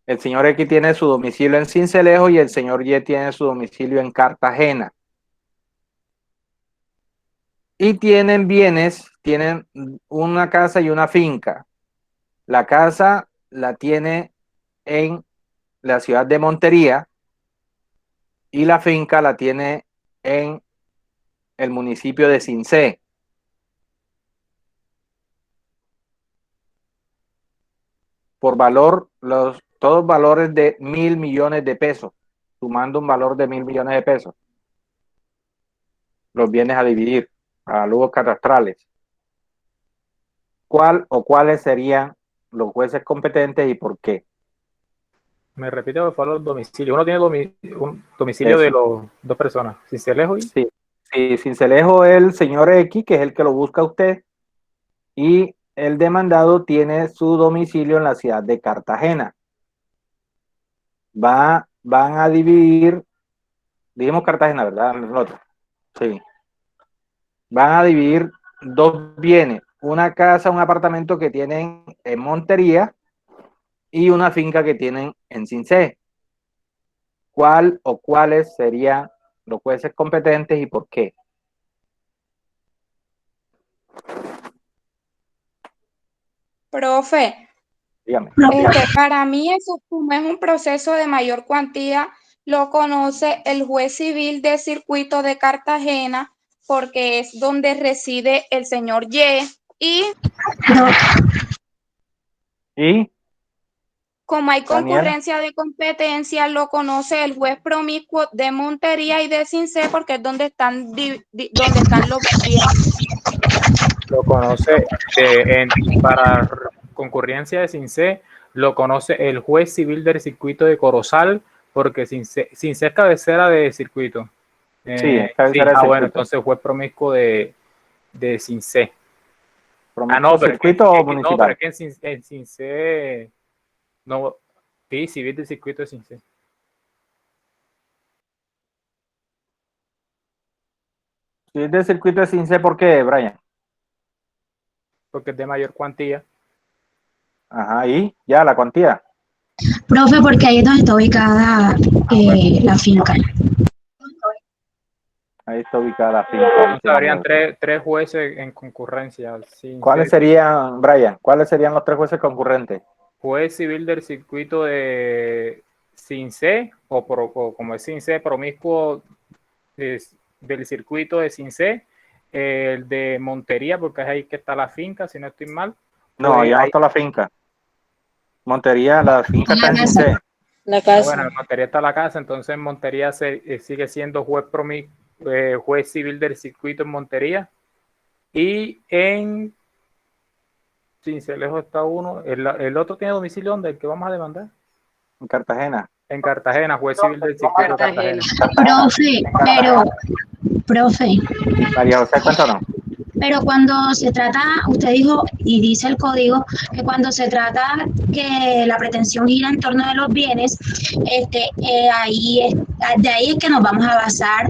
El señor X tiene su domicilio en Sincelejo y el señor Y tiene su domicilio en Cartagena. Y tienen bienes, tienen una casa y una finca. La casa la tiene en la ciudad de Montería y la finca la tiene en el municipio de Cincé. Por valor, todos valores de 1.000 millones de pesos, sumando un valor de 1.000 millones de pesos. Los bienes a dividir a lujos catastrales. ¿Cuál o cuáles serían los jueces competentes y por qué? Me repite por favor los domicilios. Uno tiene un domicilio de los dos personas, Sincelejo y... Sí, Sincelejo es el señor X, que es el que lo busca usted, y el demandado tiene su domicilio en la ciudad de Cartagena. Van a dividir, dijimos Cartagena, ¿verdad? Nosotros. Sí. Van a dividir dos bienes, una casa, un apartamento que tienen en Montería y una finca que tienen en Cincé. ¿Cuál o cuáles serían los jueces competentes y por qué? Profe, Dígame. para mí eso como es un proceso de mayor cuantía, lo conoce el juez civil de circuito de Cartagena porque es donde reside el señor Y como hay concurrencia de competencia, lo conoce el juez promiscuo de Montería y de Cincé porque es donde están los bienes. Lo conoce para concurrencia de Cincé, lo conoce el juez civil del circuito de Corozal, porque Cincé es cabecera de circuito. Sí, es cabecera de circuito. Bueno, entonces juez promiscuo de Cincé. ¿Promiscuo circuito o municipal? No, pero es que en Cincé, no, sí, civil del circuito de Cincé. Civil del circuito de Cincé, ¿por qué, Brian? Porque es de mayor cuantía. Ajá, y ya la cuantía. Profe, porque ahí es donde está ubicada la finca. Ahí está ubicada la finca. Entonces habrían tres jueces en concurrencia. ¿Cuáles serían, Brian? ¿Cuáles serían los tres jueces concurrentes? Juez civil del circuito de Cincé, o como es Cincé, promiscuo del circuito de Cincé, el de Montería, porque es ahí que está la finca, si no estoy mal. No, ya no está la finca. Montería, la finca está en Cincé. La casa. Bueno, en Montería está la casa, entonces en Montería sigue siendo juez civil del circuito en Montería. Y en Cincelejo está uno. ¿El otro tiene domicilio donde el que vamos a demandar? En Cartagena. En Cartagena, juez civil del circuito de Cartagena. Profe, María José, cuéntanos. pero cuando se trata, usted dijo y dice el código que cuando se trata que la pretensión gira en torno de los bienes, de ahí es que nos vamos a basar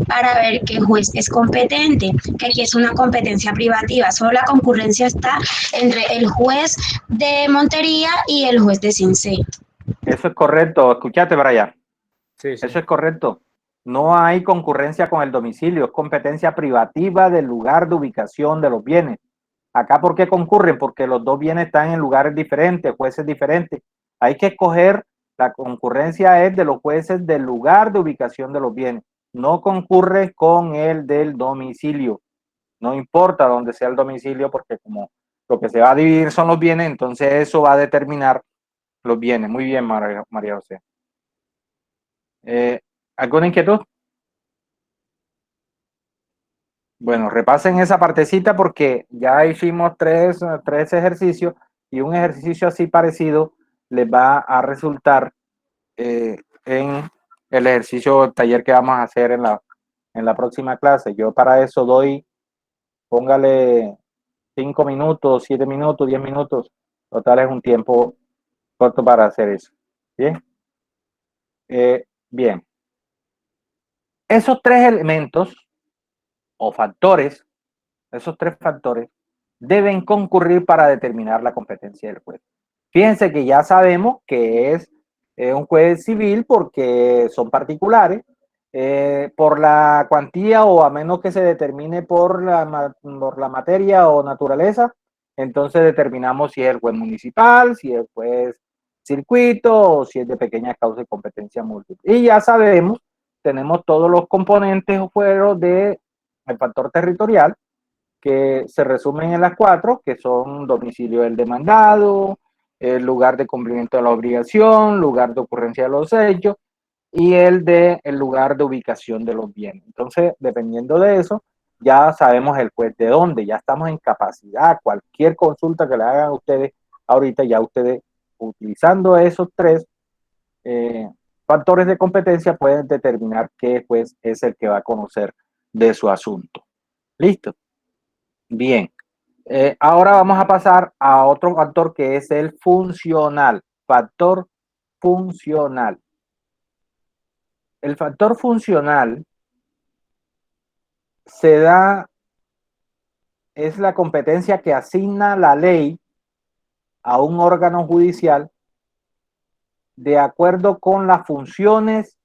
para ver que el juez es competente, que aquí es una competencia privativa. Solo la concurrencia está entre el juez de Montería y el juez de Cincé. Eso es correcto. Escúchate, Brian. Sí, sí. Eso es correcto. No hay concurrencia con el domicilio, es competencia privativa del lugar de ubicación de los bienes. Acá, ¿por qué concurren? Porque los dos bienes están en lugares diferentes, jueces diferentes. Hay que escoger, la concurrencia es de los jueces del lugar de ubicación de los bienes. No concurre con el del domicilio. No importa dónde sea el domicilio, porque como lo que se va a dividir son los bienes, entonces eso va a determinar los bienes. Muy bien, María José. ¿Alguna inquietud? Bueno, repasen esa partecita porque ya hicimos tres ejercicios y un ejercicio así parecido les va a resultar en el ejercicio taller que vamos a hacer en la próxima clase. Yo para eso doy, póngale 5 minutos, 7 minutos, 10 minutos. Total es un tiempo corto para hacer eso. Bien. Bien. Esos tres elementos o factores, esos tres factores, deben concurrir para determinar la competencia del juez. Fíjense que ya sabemos que es un juez civil porque son particulares, por la cuantía o a menos que se determine por la materia o naturaleza, entonces determinamos si es el juez municipal, si es el juez circuito o si es de pequeña causa y competencia múltiple. Y ya sabemos, tenemos todos los componentes o fueros del factor territorial que se resumen en las 4, que son domicilio del demandado, el lugar de cumplimiento de la obligación, lugar de ocurrencia de los hechos y el lugar de ubicación de los bienes. Entonces, dependiendo de eso, ya sabemos el juez de dónde, ya estamos en capacidad. Cualquier consulta que le hagan a ustedes ahorita, ya ustedes utilizando esos tres factores de competencia pueden determinar qué juez es el que va a conocer de su asunto. ¿Listo? Bien. Ahora vamos a pasar a otro factor que es el funcional. Factor funcional. El factor funcional es la competencia que asigna la ley a un órgano judicial de acuerdo con las funciones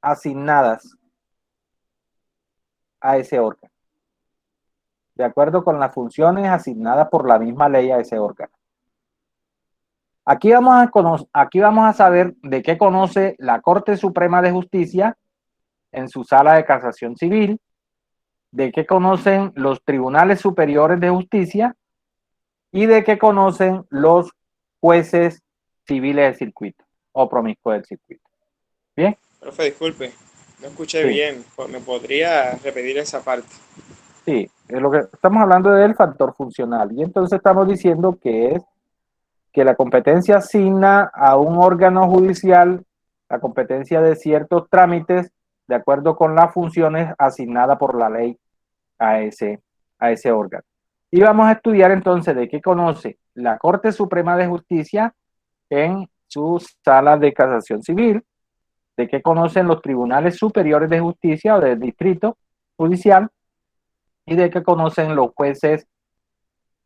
asignadas a ese órgano. De acuerdo con las funciones asignadas por la misma ley a ese órgano. Aquí vamos a saber de qué conoce la Corte Suprema de Justicia en su sala de casación civil, de qué conocen los tribunales superiores de justicia y de qué conocen los jueces civiles del circuito o promiscuos del circuito. ¿Bien? Profe, disculpe, no escuché Sí. bien. ¿Me podría repetir esa parte? Sí, es lo que estamos hablando del factor funcional. Y entonces estamos diciendo que es que la competencia asigna a un órgano judicial la competencia de ciertos trámites de acuerdo con las funciones asignadas por la ley a ese órgano. Y vamos a estudiar entonces de qué conoce la Corte Suprema de Justicia en sus salas de casación civil, de qué conocen los tribunales superiores de justicia o del distrito judicial y de qué conocen los jueces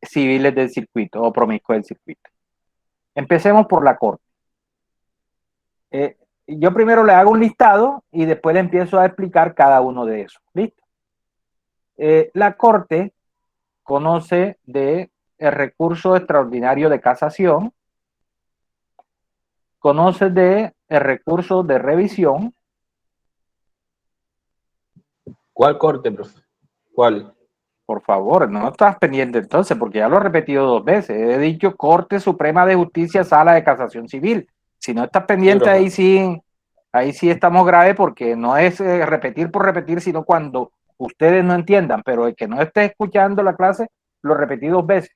civiles del circuito o promiscuos del circuito. Empecemos por la Corte. Yo primero le hago un listado y después le empiezo a explicar cada uno de esos. ¿Listo? La Corte conoce del recurso extraordinario de casación, conoce del recurso de revisión. ¿Cuál corte, profe? ¿Cuál? Por favor, no estás pendiente entonces, porque ya lo he repetido 2 veces. He dicho Corte Suprema de Justicia, Sala de Casación Civil. Si no estás pendiente, ahí sí estamos graves, porque no es repetir por repetir, sino cuando ustedes no entiendan. Pero el que no esté escuchando la clase, lo repetí 2 veces.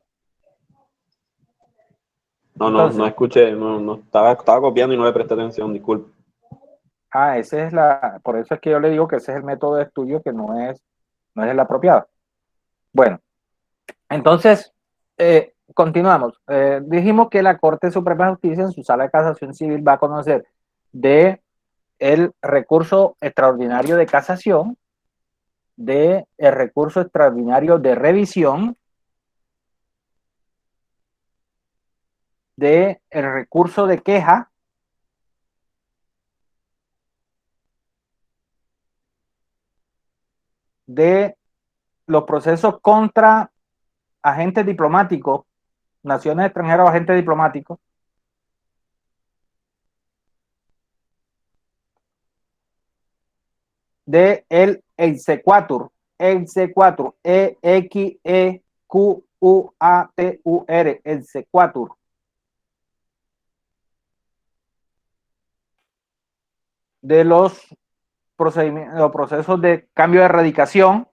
No, Entonces, no escuché, no estaba copiando y no le presté atención, disculpe. esa es la, por eso es que yo le digo que ese es el método de estudio que no es el apropiado. Bueno, entonces, continuamos. Dijimos que la Corte Suprema de Justicia en su sala de casación civil va a conocer de el recurso extraordinario de casación, de el recurso extraordinario de revisión, de el recurso de queja, de los procesos contra agentes diplomáticos, naciones extranjeras o agentes diplomáticos, de el exequatur, EXEQUATUR, exequatur, de los procedimientos, los procesos de cambio de erradicación,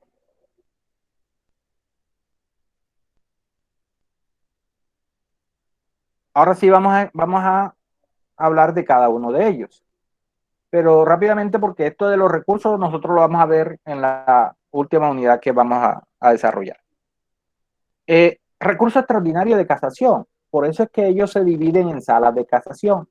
ahora sí vamos a hablar de cada uno de ellos, pero rápidamente porque esto de los recursos nosotros lo vamos a ver en la última unidad que vamos a desarrollar. Recurso extraordinario de casación, por eso es que ellos se dividen en salas de casación,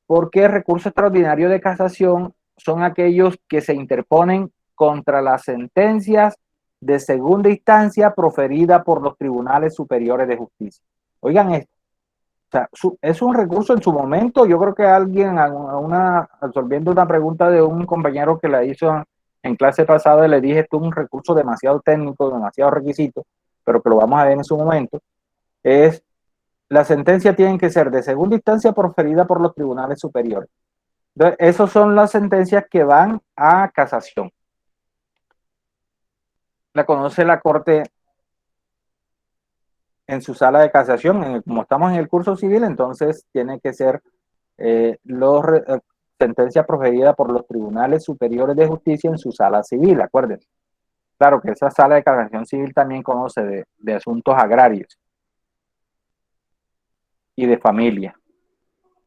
porque el recurso extraordinario de casación son aquellos que se interponen contra las sentencias de segunda instancia proferida por los tribunales superiores de justicia. Oigan esto, o sea, es un recurso en su momento. Yo creo que alguien, absorbiendo una pregunta de un compañero que la hizo en clase pasada, le dije, esto es un recurso demasiado técnico, demasiado requisito, pero que lo vamos a ver en su momento, es la sentencia tiene que ser de segunda instancia proferida por los tribunales superiores. Entonces, esas son las sentencias que van a casación. La conoce la Corte en su sala de casación. Como estamos en el curso civil, entonces tiene que ser sentencia proferida por los tribunales superiores de justicia en su sala civil, acuérdense. Claro que esa sala de casación civil también conoce de asuntos agrarios y de familia,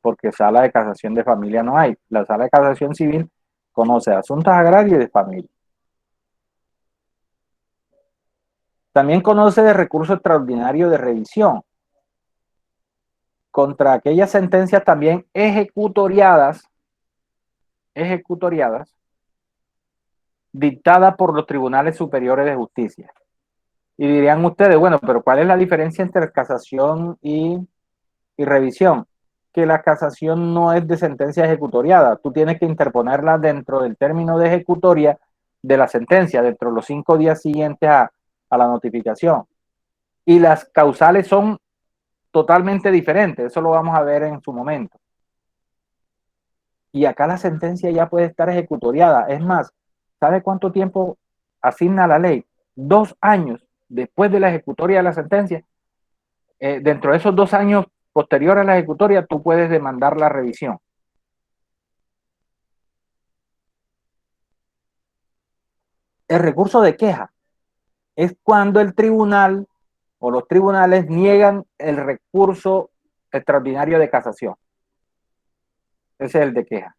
porque sala de casación de familia no hay. La sala de casación civil conoce asuntos agrarios y de familia. También conoce de recurso extraordinario de revisión contra aquellas sentencias también ejecutoriadas dictadas por los tribunales superiores de justicia. Y dirían ustedes, bueno, pero ¿cuál es la diferencia entre casación y revisión? Que la casación no es de sentencia ejecutoriada. Tú tienes que interponerla dentro del término de ejecutoria de la sentencia, dentro de los 5 días siguientes a la notificación. Y las causales son totalmente diferentes. Eso lo vamos a ver en su momento. Y acá la sentencia ya puede estar ejecutoriada. Es más, ¿sabe cuánto tiempo asigna la ley? 2 años después de la ejecutoria de la sentencia. Dentro de esos 2 años posteriores a la ejecutoria, tú puedes demandar la revisión. El recurso de queja es cuando el tribunal o los tribunales niegan el recurso extraordinario de casación. Ese es el de queja.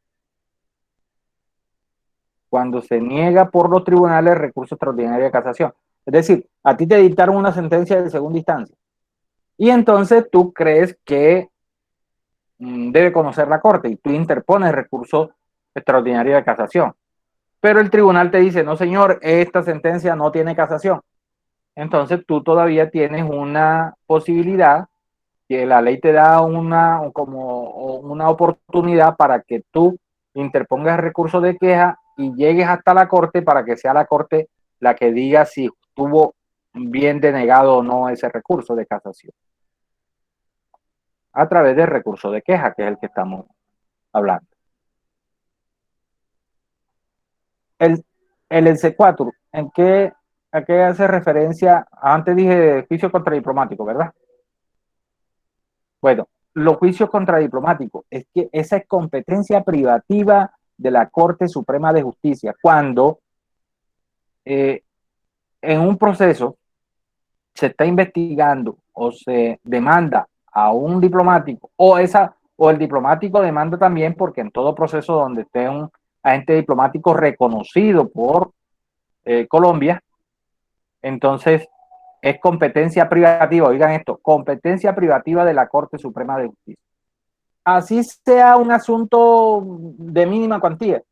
Cuando se niega por los tribunales el recurso extraordinario de casación. Es decir, a ti te dictaron una sentencia de segunda instancia y entonces tú crees que debe conocer la Corte y tú interpones el recurso extraordinario de casación. Pero el tribunal te dice, no señor, esta sentencia no tiene casación. Entonces tú todavía tienes una posibilidad, que la ley te da una oportunidad para que tú interpongas el recurso de queja y llegues hasta la Corte para que sea la Corte la que diga si estuvo bien denegado o no ese recurso de casación. A través del recurso de queja, que es el que estamos hablando. El exequatur, ¿a qué hace referencia? Antes dije juicio contra diplomático, ¿verdad? Bueno, los juicios contra diplomáticos, es que esa es competencia privativa de la Corte Suprema de Justicia. Cuando en un proceso se está investigando o se demanda a un diplomático, o el diplomático demanda también, porque en todo proceso donde esté un agente diplomático reconocido por Colombia, entonces es competencia privativa, oigan esto, competencia privativa de la Corte Suprema de Justicia. Así sea un asunto de mínima cuantía.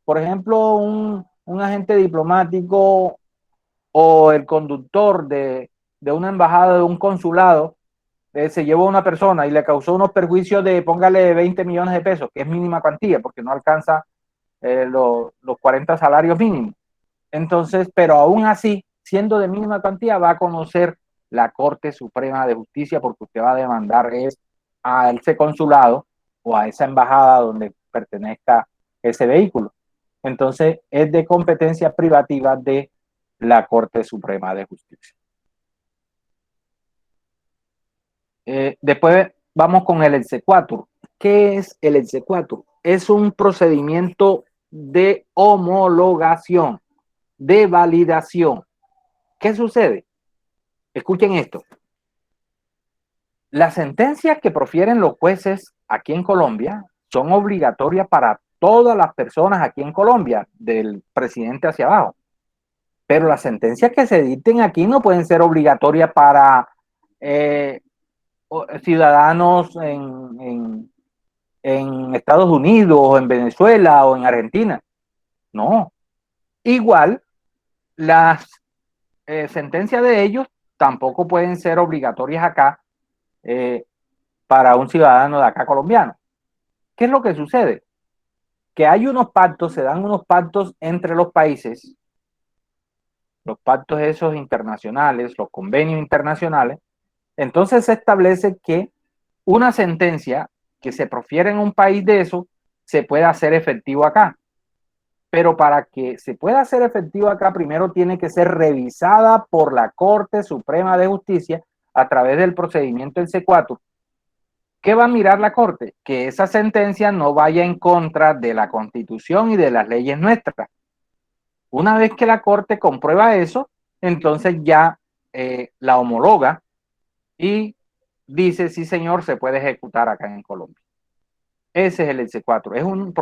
Por ejemplo, un agente diplomático o el conductor de una embajada, de un consulado, se llevó a una persona y le causó unos perjuicios de, póngale, 20 millones de pesos, que es mínima cuantía, porque no alcanza los 40 salarios mínimos. Entonces, pero aún así, siendo de mínima cuantía, va a conocer la Corte Suprema de Justicia, porque usted va a demandar a ese consulado o a esa embajada donde pertenezca ese vehículo. Entonces, es de competencia privativa de la Corte Suprema de Justicia. Después vamos con el exequatur. ¿Qué es el exequatur? Es un procedimiento de homologación, de validación. ¿Qué sucede? Escuchen esto. Las sentencias que profieren los jueces aquí en Colombia son obligatorias para todas las personas aquí en Colombia, del presidente hacia abajo. Pero las sentencias que se dicten aquí no pueden ser obligatorias para ciudadanos en Estados Unidos, o en Venezuela, o en Argentina. No. Igual, las sentencias de ellos tampoco pueden ser obligatorias acá para un ciudadano de acá colombiano. ¿Qué es lo que sucede? Que hay unos pactos, se dan unos pactos entre los países, los pactos esos internacionales, los convenios internacionales. Entonces se establece que una sentencia que se profiere en un país de eso se puede hacer efectivo acá. Pero para que se pueda hacer efectivo acá, primero tiene que ser revisada por la Corte Suprema de Justicia a través del procedimiento exequatur. ¿Qué va a mirar la Corte? Que esa sentencia no vaya en contra de la Constitución y de las leyes nuestras. Una vez que la Corte comprueba eso, entonces ya la homologa y dice, sí señor, se puede ejecutar acá en Colombia. Ese es el exequatur. Es un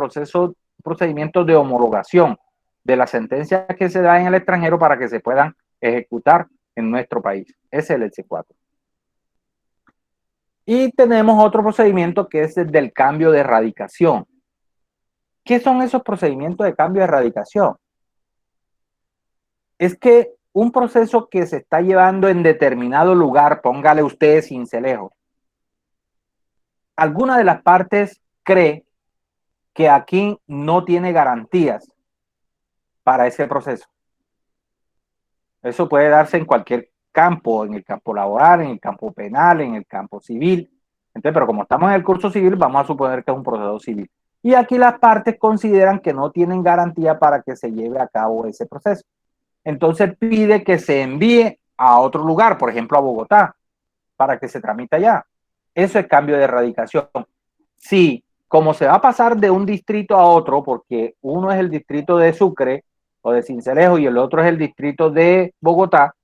procedimiento de homologación de las sentencias que se da en el extranjero para que se puedan ejecutar en nuestro país. Ese es el exequatur. Y tenemos otro procedimiento que es el del cambio de radicación. ¿Qué son esos procedimientos de cambio de radicación? Es que un proceso que se está llevando en determinado lugar, póngale usted Sincelejo, alguna de las partes cree que aquí no tiene garantías para ese proceso. Eso puede darse en cualquier campo, en el campo laboral, en el campo penal, en el campo civil. Entonces, pero como estamos en el curso civil, vamos a suponer que es un proceso civil. Y aquí las partes consideran que no tienen garantía para que se lleve a cabo ese proceso. Entonces pide que se envíe a otro lugar, por ejemplo a Bogotá, para que se tramite allá. Eso es cambio de radicación. Sí, como se va a pasar de un distrito a otro, porque uno es el distrito de Sucre o de Sincelejo y el otro es el distrito de Bogotá,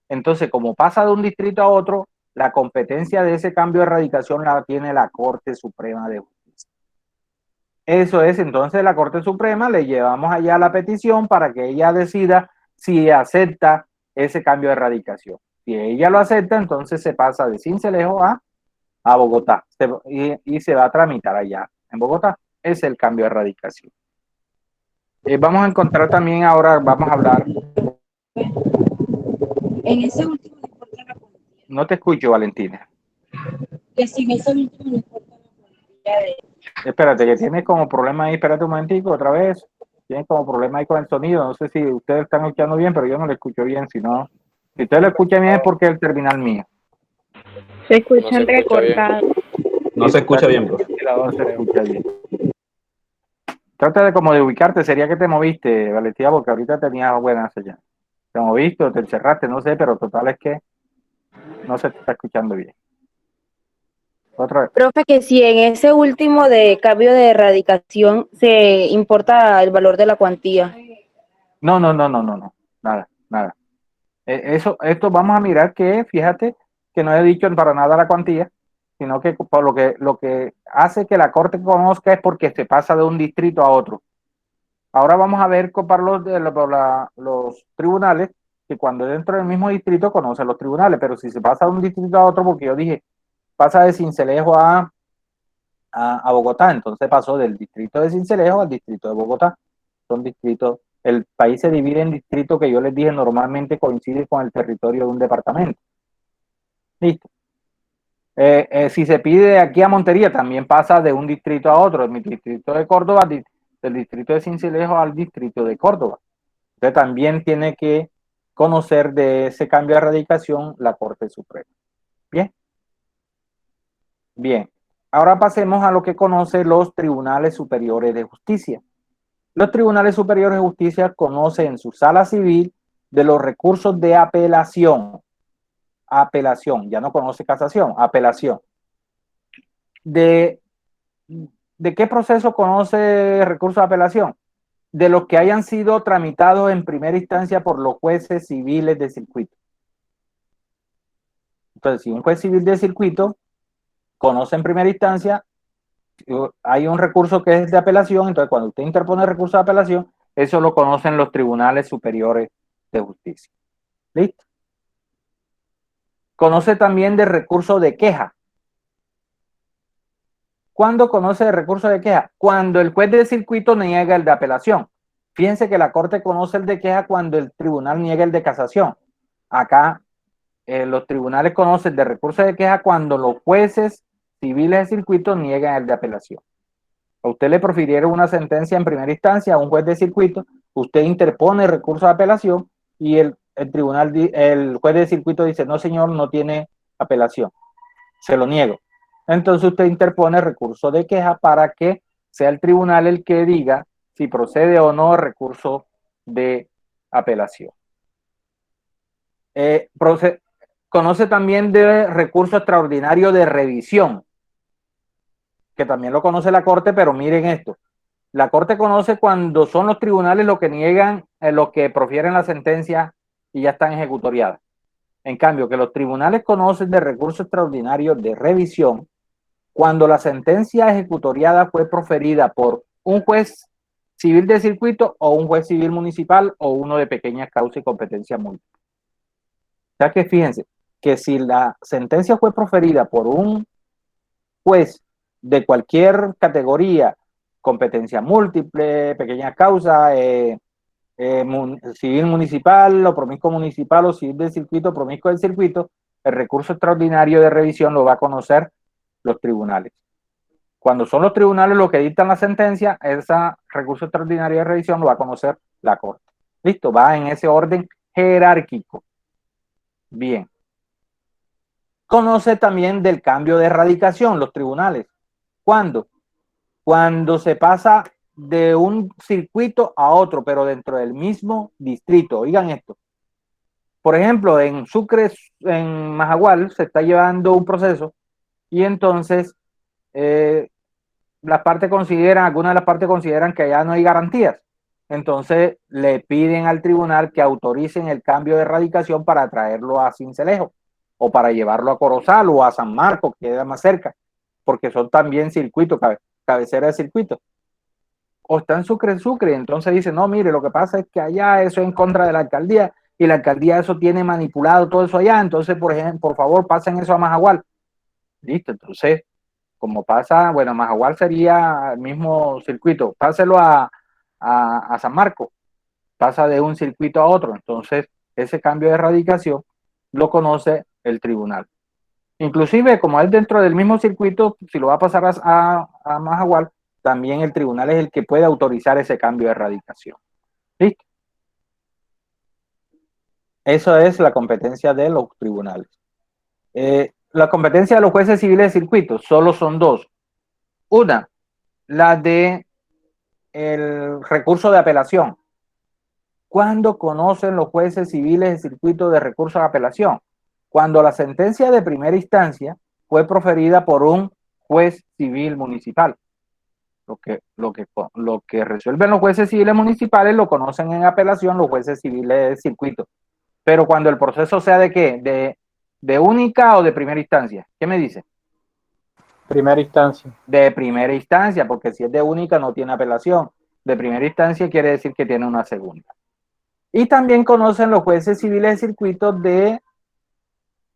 entonces como pasa de un distrito a otro, la competencia de ese cambio de radicación la tiene la Corte Suprema de Justicia. Eso es, entonces la Corte Suprema le llevamos allá la petición para que ella decida si acepta ese cambio de radicación. Si ella lo acepta, entonces se pasa de Sincelejo a Bogotá y se va a tramitar allá en Bogotá. Es el cambio de radicación. Vamos a encontrar también ahora, vamos a hablar. En ese último no importa la cuantía. No te escucho, Valentina. Que si en ese último no importa la cuantía de... Espérate, que tienes como problema ahí, espérate un momentico, otra vez. Tienes como problema ahí con el sonido. No sé si ustedes están escuchando bien, pero yo no lo escucho bien. Si ustedes lo escuchan bien es porque es el terminal mío. Se escucha entrecortado. No se escucha bien, bro. La voz se escucha bien. Trata de como de ubicarte, sería que te moviste, Valentina, porque ahorita tenías buena señal. Te moviste o te encerraste, no sé, pero total es que no se te está escuchando bien. Otra vez. Profe, que si en ese último de cambio de radicación se importa el valor de la cuantía. No, nada. Esto vamos a mirar que, fíjate, que no he dicho para nada la cuantía, sino que por lo que hace que la Corte conozca es porque se pasa de un distrito a otro. Ahora vamos a ver por los tribunales, que cuando dentro del mismo distrito conocen los tribunales, pero si se pasa de un distrito a otro, porque yo dije, pasa de Sincelejo a Bogotá, entonces pasó del distrito de Sincelejo al distrito de Bogotá. Son distritos, el país se divide en distritos que yo les dije normalmente coincide con el territorio de un departamento. Listo. Si se pide de aquí a Montería, también pasa de un distrito a otro, de mi distrito de Córdoba, del distrito de Sincelejo al distrito de Córdoba. Entonces también tiene que conocer de ese cambio de radicación la Corte Suprema. Bien. Bien. Ahora pasemos a lo que conocen los tribunales superiores de justicia. Los tribunales superiores de justicia conocen en su sala civil de los recursos de apelación. Apelación, ya no conoce casación, apelación. ¿De qué proceso conoce recursos de apelación? De los que hayan sido tramitados en primera instancia por los jueces civiles de circuito. Entonces, si un juez civil de circuito conoce en primera instancia, hay un recurso que es de apelación, entonces cuando usted interpone recurso de apelación, eso lo conocen los tribunales superiores de justicia. ¿Listo? Conoce también de recurso de queja. ¿Cuándo conoce de recurso de queja? Cuando el juez de circuito niega el de apelación. Fíjense que la Corte conoce el de queja cuando el tribunal niega el de casación. Acá los tribunales conocen de recurso de queja cuando los jueces civiles de circuito niegan el de apelación. A usted le profirieron una sentencia en primera instancia a un juez de circuito, usted interpone recurso de apelación y el juez de circuito dice, no señor, no tiene apelación, se lo niego. Entonces usted interpone recurso de queja para que sea el tribunal el que diga si procede o no recurso de apelación. Conoce también de recurso extraordinario de revisión, que también lo conoce la Corte, pero miren esto. La Corte conoce cuando son los tribunales los que niegan, los que profieren la sentencia y ya están ejecutoriadas. En cambio, que los tribunales conocen de recurso extraordinario de revisión cuando la sentencia ejecutoriada fue proferida por un juez civil de circuito o un juez civil municipal o uno de pequeñas causas y competencia múltiple. O sea que fíjense que si la sentencia fue proferida por un juez de cualquier categoría, competencia múltiple, pequeña causa, civil municipal o promiscuo municipal o civil del circuito, promiscuo del circuito, el recurso extraordinario de revisión lo va a conocer los tribunales. Cuando son los tribunales los que dictan la sentencia, ese recurso extraordinario de revisión lo va a conocer la Corte. Listo, va en ese orden jerárquico. Bien. Conoce también del cambio de radicación los tribunales. ¿Cuándo? Cuando se pasa de un circuito a otro, pero dentro del mismo distrito. Oigan esto. Por ejemplo, en Sucre, en Majagual, se está llevando un proceso y entonces algunas de las partes consideran que allá no hay garantías. Entonces le piden al tribunal que autoricen el cambio de radicación para traerlo a Sincelejo o para llevarlo a Corozal o a San Marcos, que queda más cerca, porque son también circuitos, cabecera de circuito. O está en Sucre, entonces dice, no, mire, lo que pasa es que allá eso es en contra de la alcaldía y la alcaldía eso tiene manipulado todo eso allá, entonces, por favor, pasen eso a Majagual. Listo, entonces, como pasa, bueno, Majagual sería el mismo circuito, páselo a San Marcos, pasa de un circuito a otro, entonces ese cambio de radicación lo conoce el tribunal. Inclusive, como es dentro del mismo circuito, si lo va a pasar a Majagual, también el tribunal es el que puede autorizar ese cambio de radicación. ¿Listo? Eso es la competencia de los tribunales. La competencia de los jueces civiles de circuito solo son dos. Una, la de el recurso de apelación. ¿Cuándo conocen los jueces civiles de circuito de recurso de apelación? Cuando la sentencia de primera instancia fue proferida por un juez civil municipal. Lo que resuelven los jueces civiles municipales lo conocen en apelación los jueces civiles de circuito. Pero cuando el proceso sea ¿de qué? ¿De única o de primera instancia? ¿Qué me dice? Primera instancia. De primera instancia, porque si es de única no tiene apelación. De primera instancia quiere decir que tiene una segunda. Y también conocen los jueces civiles de circuito de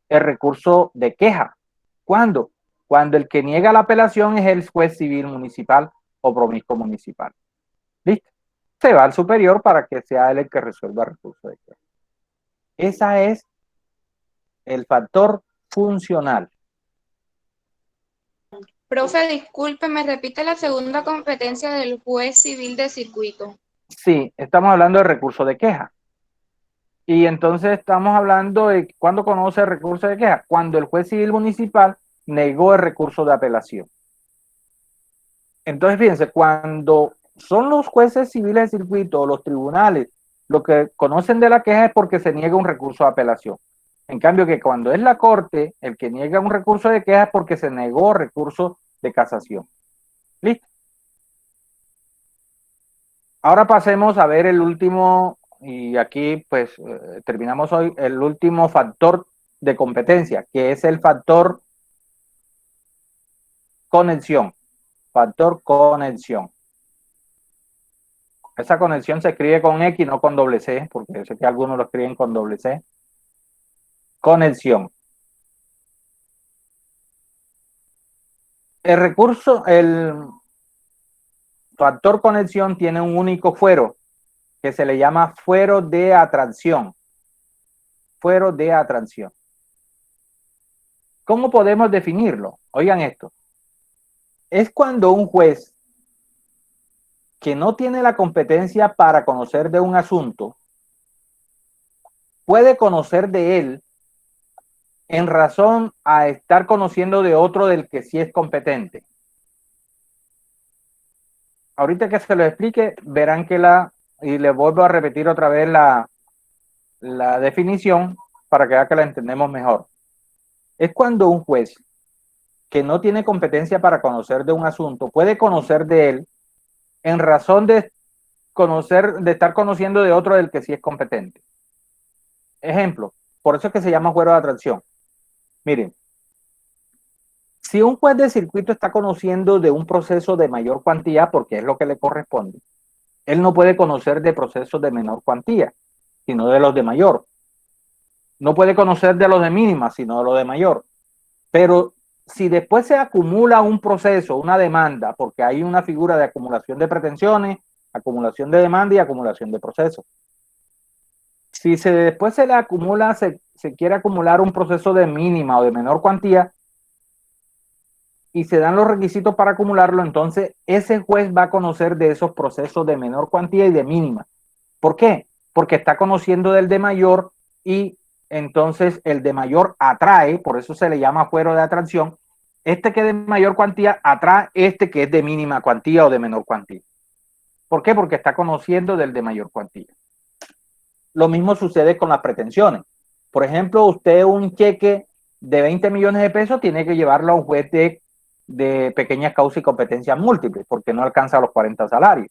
el recurso de queja. ¿Cuándo? Cuando el que niega la apelación es el juez civil municipal o promiscuo municipal. ¿Listo? Se va al superior para que sea él el que resuelva el recurso de queja. Ese es el factor funcional. Profe, disculpe, ¿me repite la segunda competencia del juez civil de circuito? Sí, estamos hablando de recurso de queja. Y entonces estamos hablando de cuándo conoce el recurso de queja. Cuando el juez civil municipal negó el recurso de apelación. Entonces, fíjense, cuando son los jueces civiles de circuito o los tribunales lo que conocen de la queja es porque se niega un recurso de apelación. En cambio, que cuando es la corte el que niega un recurso de queja es porque se negó recurso de casación. ¿Listo? Ahora pasemos a ver el último, y aquí pues terminamos hoy, el último factor de competencia, que es el factor conexión. Factor conexión. Esa conexión se escribe con X, no con doble C, porque yo sé que algunos lo escriben con doble C. Conexión. El recurso, el factor conexión tiene un único fuero, que se le llama fuero de atracción. Fuero de atracción. ¿Cómo podemos definirlo? Oigan esto. Es cuando un juez que no tiene la competencia para conocer de un asunto puede conocer de él en razón a estar conociendo de otro del que sí es competente. Ahorita que se lo explique, verán que y le vuelvo a repetir otra vez la definición para que vean que la entendemos mejor. Es cuando un juez que no tiene competencia para conocer de un asunto puede conocer de él en razón de estar conociendo de otro del que sí es competente. Ejemplo, por eso es que se llama fuero de atracción. Miren, si un juez de circuito está conociendo de un proceso de mayor cuantía, porque es lo que le corresponde, él no puede conocer de procesos de menor cuantía, sino de los de mayor. No puede conocer de los de mínima, sino de los de mayor. Pero si después se acumula un proceso, una demanda, porque hay una figura de acumulación de pretensiones, acumulación de demanda y acumulación de procesos. Si después se le acumula, se quiere acumular un proceso de mínima o de menor cuantía y se dan los requisitos para acumularlo, entonces ese juez va a conocer de esos procesos de menor cuantía y de mínima. ¿Por qué? Porque está conociendo del de mayor y entonces el de mayor atrae, por eso se le llama fuero de atracción. Este que es de mayor cuantía atrae este que es de mínima cuantía o de menor cuantía. ¿Por qué? Porque está conociendo del de mayor cuantía. Lo mismo sucede con las pretensiones. Por ejemplo, usted un cheque de 20 millones de pesos tiene que llevarlo a un juez de pequeñas causas y competencias múltiples, porque no alcanza los 40 salarios.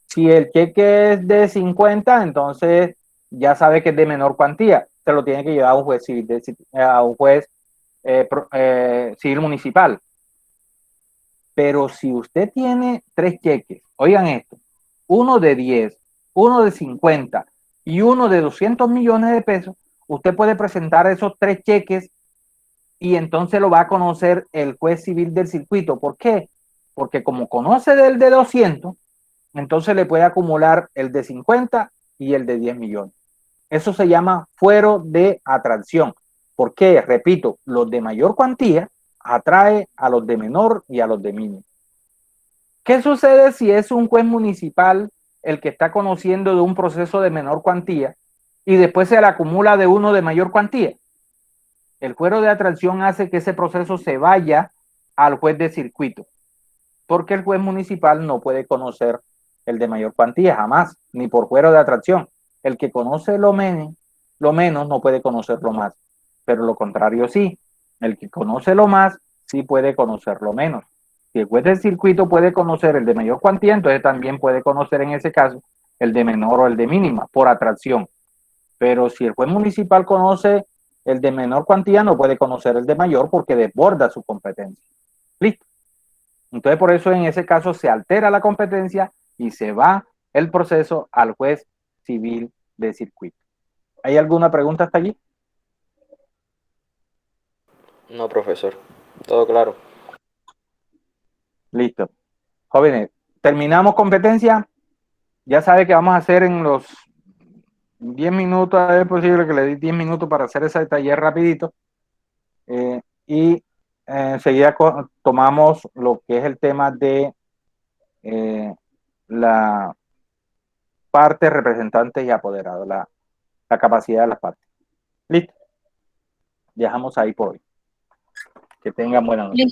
Si el cheque es de 50, entonces ya sabe que es de menor cuantía. Se lo tiene que llevar a un juez civil, civil municipal. Pero si usted tiene 3 cheques, oigan esto, uno de 10, uno de 50 y uno de 200 millones de pesos, usted puede presentar esos 3 cheques y entonces lo va a conocer el juez civil del circuito. ¿Por qué? Porque como conoce del de 200, entonces le puede acumular el de 50 y el de 10 millones. Eso se llama fuero de atracción. ¿Por qué? Repito, los de mayor cuantía atrae a los de menor y a los de mínimo. ¿Qué sucede si es un juez municipal el que está conociendo de un proceso de menor cuantía y después se le acumula de uno de mayor cuantía? El fuero de atracción hace que ese proceso se vaya al juez de circuito, porque el juez municipal no puede conocer el de mayor cuantía jamás, ni por fuero de atracción. El que conoce lo menos no puede conocer lo más, pero lo contrario sí. El que conoce lo más sí puede conocer lo menos. Si el juez del circuito puede conocer el de mayor cuantía, entonces también puede conocer en ese caso el de menor o el de mínima, por atracción. Pero si el juez municipal conoce el de menor cuantía, no puede conocer el de mayor porque desborda su competencia. Listo. Entonces, por eso en ese caso se altera la competencia y se va el proceso al juez civil de circuito. ¿Hay alguna pregunta hasta allí? No, profesor. Todo claro. Listo. Jóvenes, terminamos competencia. Ya sabe que vamos a hacer en los 10 minutos, es posible que le dé 10 minutos para hacer ese taller rapidito. Y enseguida tomamos lo que es el tema de la parte representantes y apoderados, la capacidad de las partes. Listo. Dejamos ahí por hoy. Que tengan buena noche.